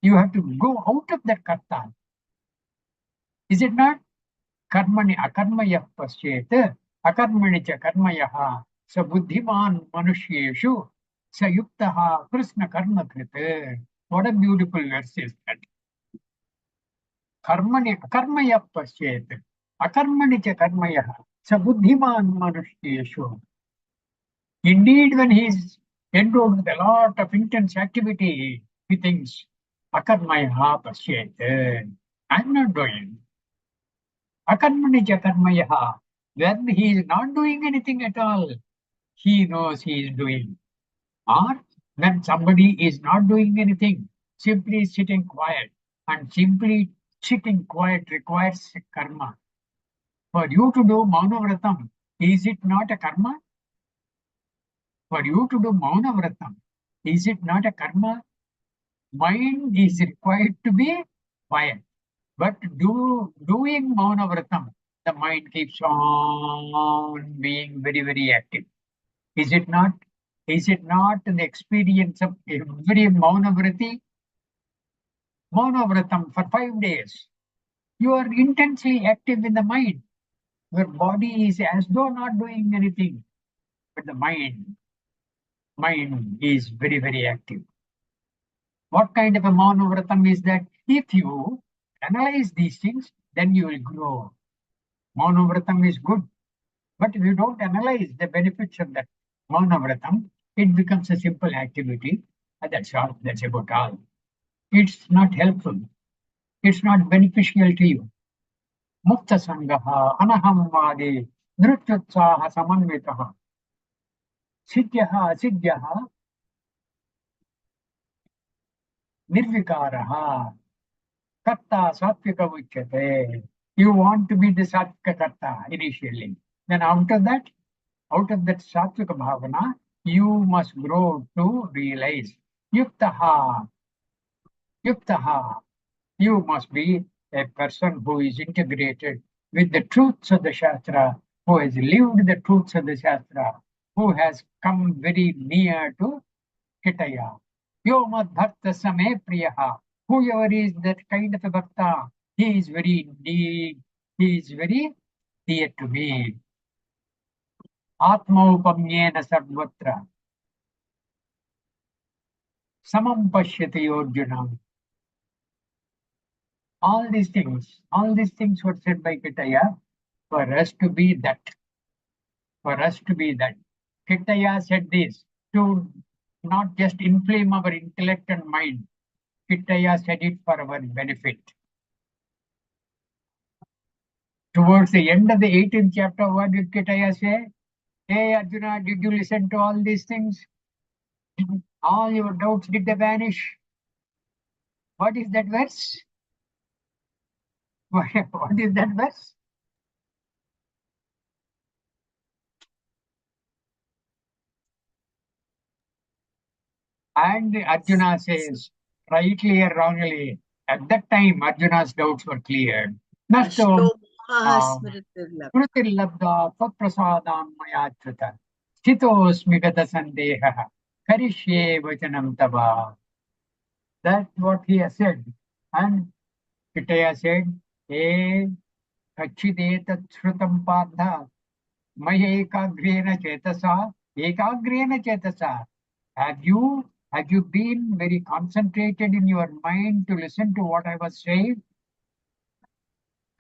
You have to go out of that karta. Is it not? Karmani akarmayah pasyet, akarmani cha karmayah, sa buddhiman manushyeshu, sa yuktaha krishna karma krite. What a beautiful verse is that. Karmani akarmayah pasyet, akarmani cha karmayah, sa buddhiman manushyeshu. Indeed, when he is endowed with a lot of intense activity, he thinks, akarmayah pasyet. I'm not doing. Akarmani jakarmayaha. When he is not doing anything at all, he knows he is doing. Or when somebody is not doing anything, simply sitting quiet, and simply sitting quiet requires karma. For you to do Maunavratam, is it not a karma? For you to do Maunavratam, is it not a karma? Mind is required to be quiet. But doing Maunavratam, the mind keeps on being very, very active. Is it not? Is it not the experience of every Maunavratam for 5 days? You are intensely active in the mind. Your body is as though not doing anything, but the mind is very, very active. What kind of a Maunavratam is that? If you analyze these things, then you will grow. Maunavratam is good. But if you don't analyze the benefits of that Maunavratam, it becomes a simple activity. And that's all. That's about all. It's not helpful. It's not beneficial to you. Mukta sangaha, anaham vade, nrutyutsaha samanvitaha, siddhyaha, asiddhyaha, nirvikaraha, karta sattvika uchyate. You want to be the sattvika karta initially. Then out of that sattvika bhavana, you must grow to realize yuktaha. You must be a person who is integrated with the truths of the Shastra who has lived the truths of the Shastra, who has come very near to Kitaya. Yo mad bhakta same priyaha. Whoever is that kind of a bhakta, he is very deep, he is very dear to me. Atma upamyena sarvatra. Samam pashyati Arjuna. All these things were said by Kitaya for us to be that. For us to be that. Kitaya said this to not just inflame our intellect and mind. Kitaya said it for our benefit. Towards the end of the 18th chapter, what did Kitaya say? Hey Arjuna, did you listen to all these things? All your doubts, did they vanish? What is that verse? What is that verse? And Arjuna says, rightly or wrongly, at that time Arjuna's doubts were cleared. Nashto Smritirlabda Tvatprasadam Mayachruta Sthitosmi Gata Sandeha Karishye Vachanam Tava. That's what he has said. And Kitaya said, Hey, Kachideta Shrutam Partha Maya Ekagrena Chetasa Ekagrena Chetasa. Have you been very concentrated in your mind to listen to what I was saying?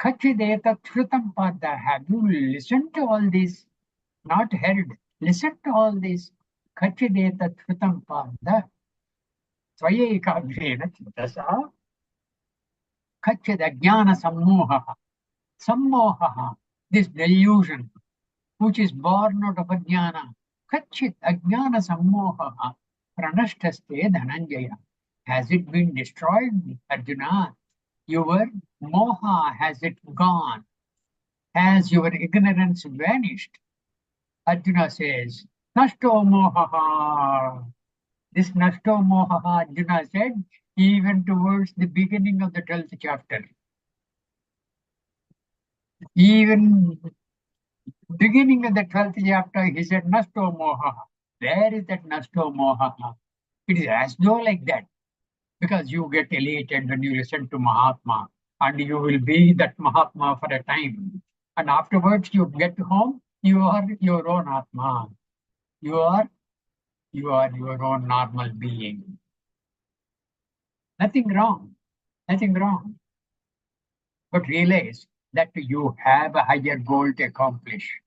Kachideta Shrutam Partha. Have you listened to all this? Not heard. Listen to all this. Kachideta Shrutam Partha. Swaya Ekagrena Chetasa. Kachida Jnana Sammoha. Sammoha. This delusion, which is born out of Ajnana. Kachit Ajnana Sammoha Pranashtaste Dhananjaya. Has it been destroyed, Arjuna? Your moha, has it gone? Has your ignorance vanished? Arjuna says, Nashto moha. This Nashto moha, Arjuna said, even towards the beginning of the 12th chapter. Even beginning of the 12th chapter, he said, Nashto moha. Where is that Nashto moha? It is as though like that, because you get elated when you listen to Mahatma, and you will be that Mahatma for a time. And afterwards, you get home, you are your own Atma. You are your own normal being. Nothing wrong. Nothing wrong. But realize that you have a higher goal to accomplish.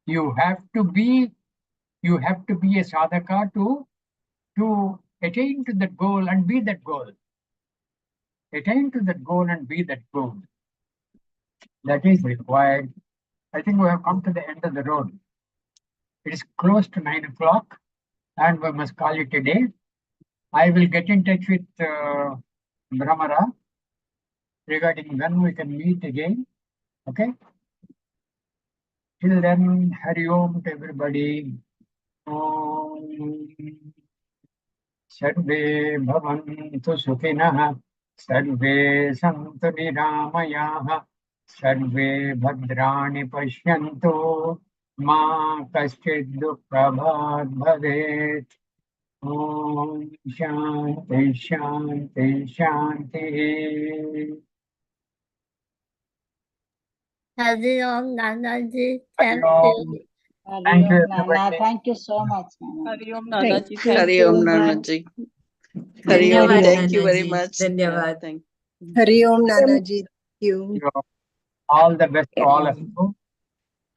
You have to be a sadhaka to attain to that goal and be that goal. Attain to that goal and be that goal. That is required. I think we have come to the end of the road. It is close to 9 o'clock and we must call it a day. I will get in touch with Brahmara regarding when we can meet again. Okay? Till then, Hari Om to everybody. Om. Sarve bhavantu sukhinah. Sarve santu niramayah. Sarve bhadrani pashyantu. Ma kaschid dukkha bhavet. Om Shanti Shanti Shanti. Hari Om, Nanaji. Hari Thank Om. you. Thank you, Nana. everybody. Thank you so much, Nana. Hari Om Nana ji. Hari Om Nana ji. Hari Om. Dhanyavad, Thank you Nana very ji. much. Dhanyavad. Thank Hari Om Nanaji. Thank you. All the best to all of you.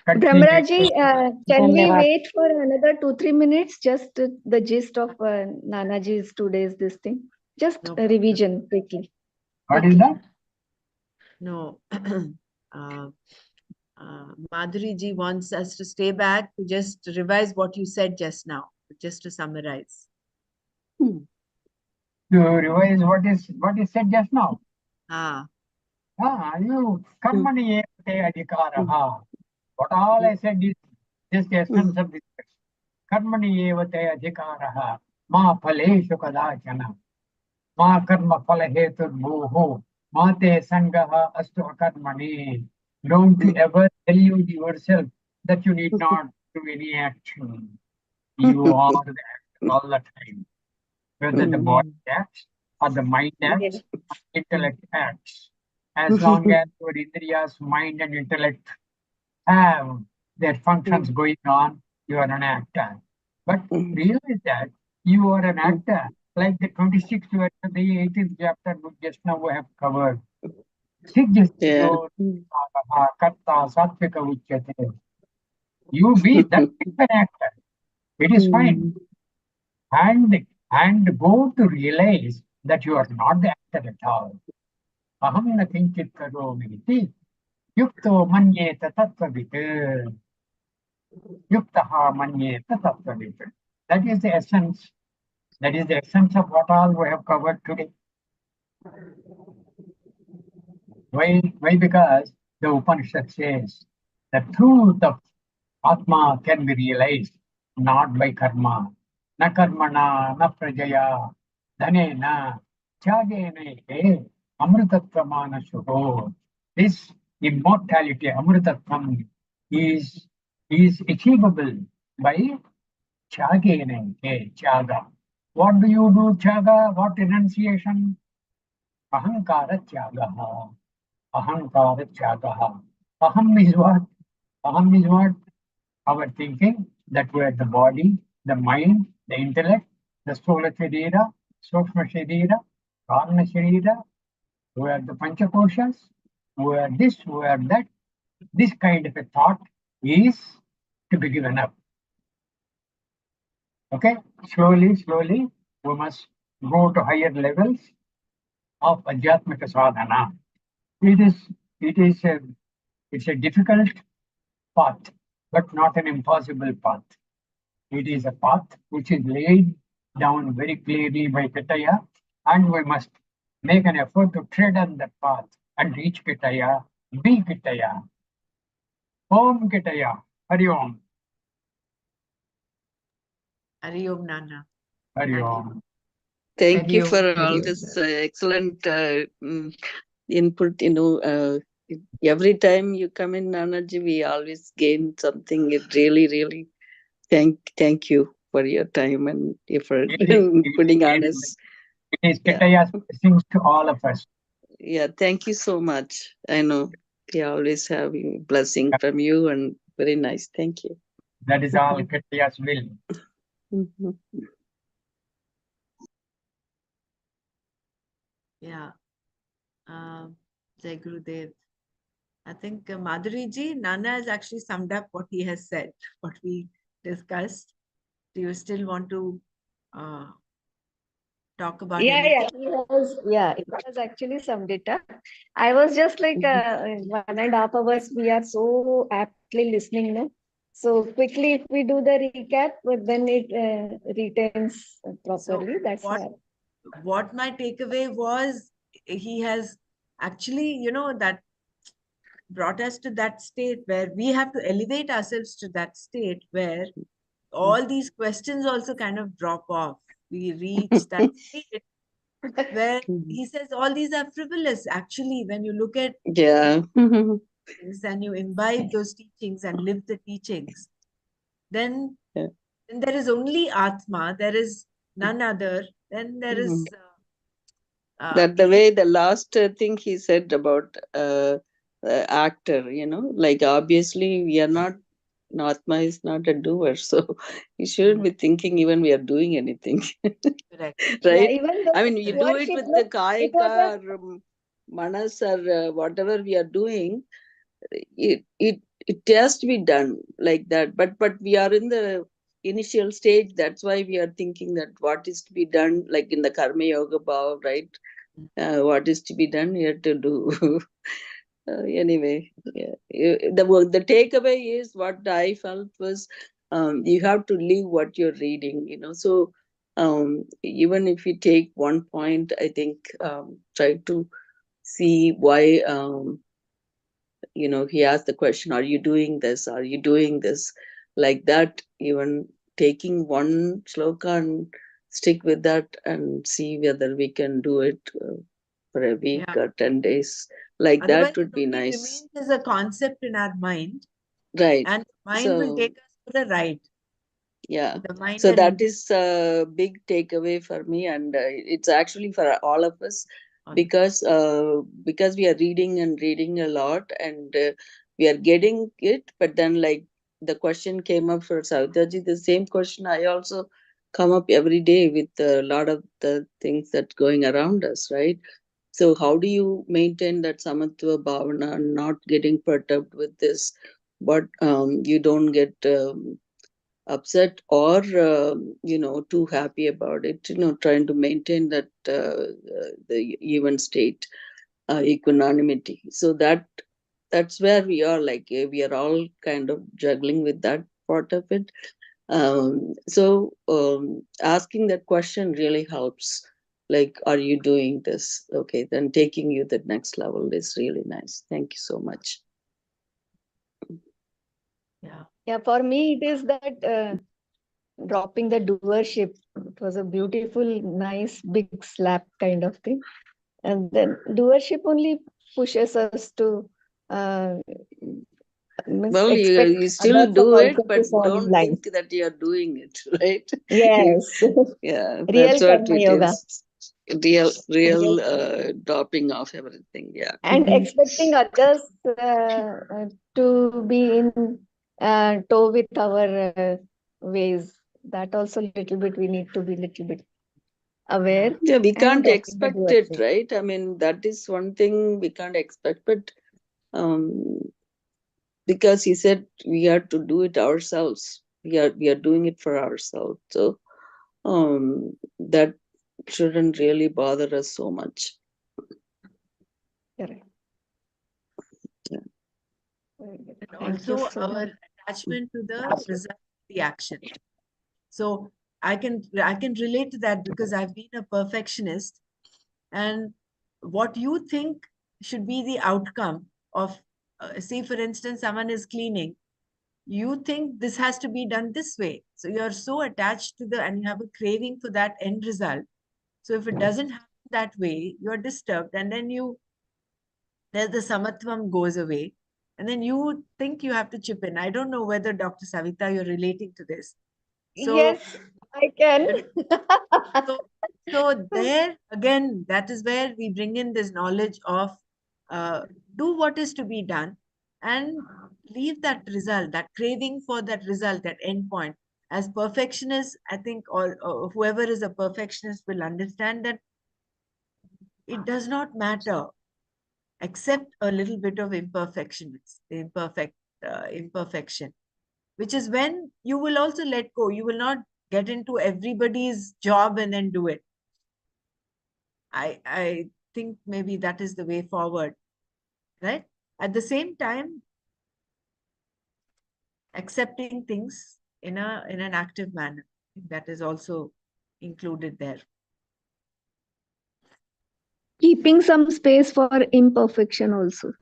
Brahmaraji, can we Dhanyavad. wait for another 2-3 minutes? Just the gist of Nanaji's today's this thing. Just No a revision quickly. What is that? No. Madhuri ji wants us to stay back to just revise what you said just now, just to summarize. To revise what is said just now. You karmani evate adhikaraha. What all I said is just the essence of this. Karmani evate adhikaraha. Ma phaleshu kadachana. Ma karma phala hetu bhuhu. Ma te sangaha astu akarmani. Don't ever delude yourself that you need not do any action. You are the actor all the time. Whether the body acts or the mind acts, intellect acts. As long as your indriyas, mind and intellect have their functions going on, you are an actor. But realize that you are an actor. Like the 26th verse of the 18th chapter, which just now we have covered. Karta Satvika Uchyate. You be that is an actor. It is fine. And go to realize that you are not the actor at all. Aham na kinchit karomi iti yukto manyeta tattvavit. Yuktaha manyeta tattvavit. That is the essence. That is the essence of what all we have covered today. Why? Because the Upanishad says the truth of Atma can be realized not by karma. Na karmana, na prajaya, dhanena, tyagena, amritattvamana shuho. This immortality, amritatvam, is achievable by tyagena, tyaga. What do you do, tyaga? What renunciation? Ahankara tyagaha. Ahankara tyagaha. Aham is what? Aham is what? Our thinking, that we are the body, the mind, the intellect, the Sthola Sharira, Sukshma Sharira, Karna Sharira, we are the Panchakoshas, we are this, we are that. This kind of a thought is to be given up. Okay? Slowly, we must go to higher levels of Adhyatmika Sadhana. It's a difficult path, but not an impossible path. It is a path which is laid down very clearly by Kitaya, and we must make an effort to tread on that path and reach Kitaya, be Kitaya. Om Kitaya, Hari Om. Hari Om, Nanna. Hari Thank Om. Thank you Hari for Om, all Hari this Om. excellent input. Every time you come in, Nanaji, we always gain something. It really thank you for your time and effort putting on us. It is Kitaya's blessings to all of us. Yeah, thank you so much. I know we always have a blessing from you, and very nice. Thank you. That is all Kitaya's will. Yeah. Jai Gurudev. I think Madhuri ji, Nanna has actually summed up what he has said, what we discussed. Do you still want to talk about anything? It has actually summed it up. I was just like 1.5 hours, we are so aptly listening now. So quickly, if we do the recap, but then it retains properly. That's what my takeaway was, he has actually, that brought us to that state where we have to elevate ourselves to that state where all these questions also kind of drop off. We reach that state where he says all these are frivolous. Actually, when you look at things and you imbibe those teachings and live the teachings, then there is only Atma, there is none other, then there is that the way the last thing he said about actor, like obviously we are not, Atma is not a doer, so you shouldn't be thinking even we are doing anything. Correct. Right? Yeah, even though I mean, you do it worship, with no, the kayaka or manas or whatever we are doing, it has to be done like that. But we are in the initial stage. That's why we are thinking that what is to be done, like in the karma yoga bhav, right? What is to be done here to do. Anyway, the takeaway is what I felt was you have to live what you're reading, so even if you take one point, I think try to see why he asked the question, are you doing this, like that, even taking one shloka and stick with that and see whether we can do it for a week or 10 days, like otherwise that would be it nice. remains as a concept in our mind, Right. and Mind will So, take us for a ride. yeah. The mind So and that is a big takeaway for me, and it's actually for all of us, because we are reading and reading a lot, and we are getting it. But then, like, the question came up for Savitaji, the same question I also come up every day with a lot of the things that going around us, right? So how do you maintain that samatva bhavana, not getting perturbed with this, but you don't get upset or too happy about it, trying to maintain that the even state equanimity. So that's where we are, like, we are all kind of juggling with that part of it. Asking that question really helps, like, are you doing this? Okay, then taking you the next level is really nice. Thank you so much. Yeah, for me, it is that dropping the doership. It was a beautiful, nice, big slap kind of thing. And then doership only pushes us to Well, expect you still others do it, also but to fall in don't line. think that you're doing it, right? Yes. Yeah, Real that's what karma it yoga. is. Real Real karma. dropping off everything. Yeah. And expecting others to be in tow with our ways. That also little bit we need to be little bit aware Yeah, we and can't dropping the expect it, doership. right? I mean, that is one thing we can't expect, but because he said we have to do it ourselves. We are doing it for ourselves. So that shouldn't really bother us so much. Correct. Yeah. And Thank you also so our much. attachment to the result of the action. So I can relate to that because I've been a perfectionist, and what you think should be the outcome of, say for instance, someone is cleaning, you think this has to be done this way. So you're so attached to the, and you have a craving for that end result. So if it doesn't happen that way, you're disturbed, and then there's the samatvam goes away, and then you think you have to chip in. I don't know whether Dr. Savita, you're relating to this. So Yes, I can. so there again, that is where we bring in this knowledge of do what is to be done and leave that result, that craving for that result, that end point. As perfectionists, I think, or whoever is a perfectionist will understand that it does not matter, except a little bit of imperfection, which is when you will also let go. You will not get into everybody's job and then do it. I think maybe that is the way forward, right? At the same time, accepting things in an active manner, that is also included there. Keeping some space for imperfection also.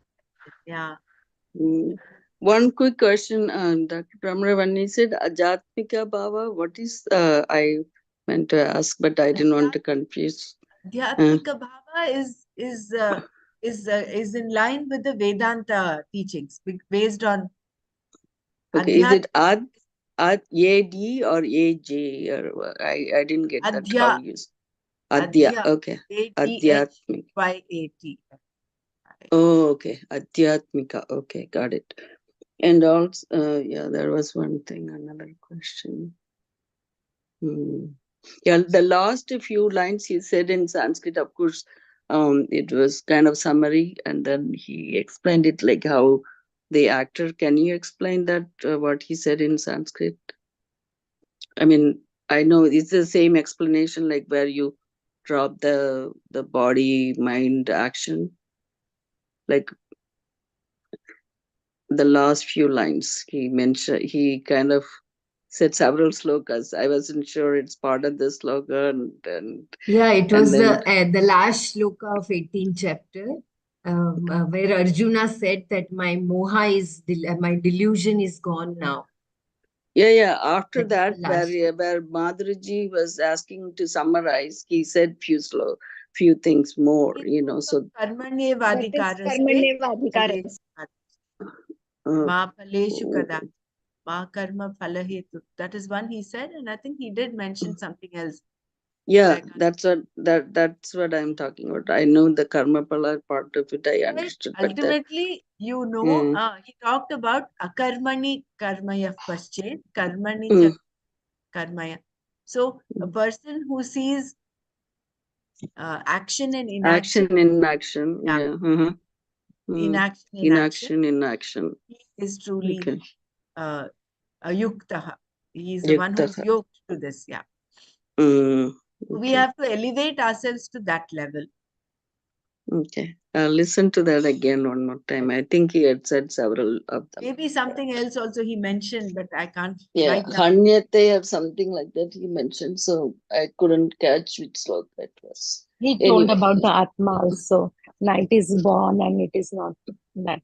Yeah. One quick question, Dr. Pramara, when you said Ajatmika Bhava, what is, I meant to ask, but I didn't want to confuse. Adhyatmika Bhava is in line with the Vedanta teachings, based on Okay, is it Adhyat, AD or AJ? Or I didn't get that. How Adhya, you Adhya, Adhya, okay. Adhyatmika. Adhyat. Oh, okay. Adhyatmika. Okay, got it. And also, yeah, there was one thing, another question. Yeah, the last few lines he said in Sanskrit, of course, it was kind of summary, and then he explained it like how the actor. Can you explain that, what he said in Sanskrit? I mean, I know it's the same explanation, like where you drop the body, mind, action, like the last few lines he mentioned. He kind of said several slokas. I wasn't sure it's part of the sloka, and Yeah, it and was then the last shloka of 18th chapter, where Arjuna said that my moha my delusion is gone now. yeah. After That that, is the last. where Madhuriji was asking to summarize, he said few things more. So Karmanyevadhikaraste Karmanyevadhikaras. Ma Paleshu oh, Kada. ma karma phala hetu. That is one he said, and I think he did mention something else. Yeah, that's what I'm talking about. I know the karma pala part of it. I understood, but that, Ultimately, he talked about akarmani karmaya paschet, karmani Mm. karmaya. So a person who sees action and action inaction, in action. Yeah. Yeah. Mm. inaction in action, In action. he is truly Okay. yuktaha. He is the one who is Yuktaha. yoked to this. Yeah. Mm. We Okay. have to elevate ourselves to that level. Okay. I'll listen to that again one more time. I think he had said several of them. Maybe something else also he mentioned, but I can't Yeah, write down. Hanyate or something like that he mentioned. So I couldn't catch which slok that was. He told Anyway. about the Atma also. Night is born and it is not that.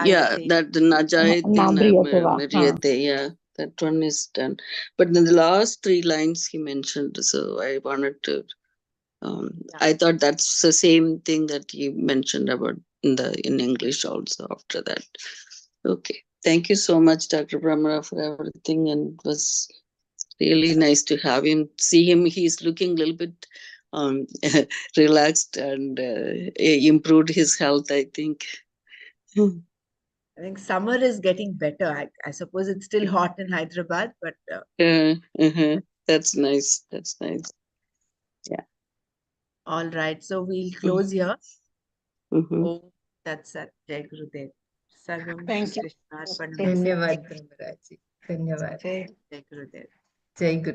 Yeah, that Najayate Nabriyate va. Mariyate, yeah, that one is done. But then the last three lines he mentioned, so I wanted to. I thought that's the same thing that he mentioned about in English also after that. Okay, thank you so much, Dr. Brahmara, for everything, and it was really nice to have him. See him; he's looking a little bit relaxed and improved his health, I think. I think summer is getting better. I suppose it's still hot in Hyderabad, but That's nice. That's nice. Yeah. all right. So we'll close here. Mm-hmm. Oh, that's it. Jai Gurudev. Sarvam Thank you. Krishna Arpanam. Dhanyavad, Brahmaraji. Dhanyavad. Jai Gurudev. Jai Guru.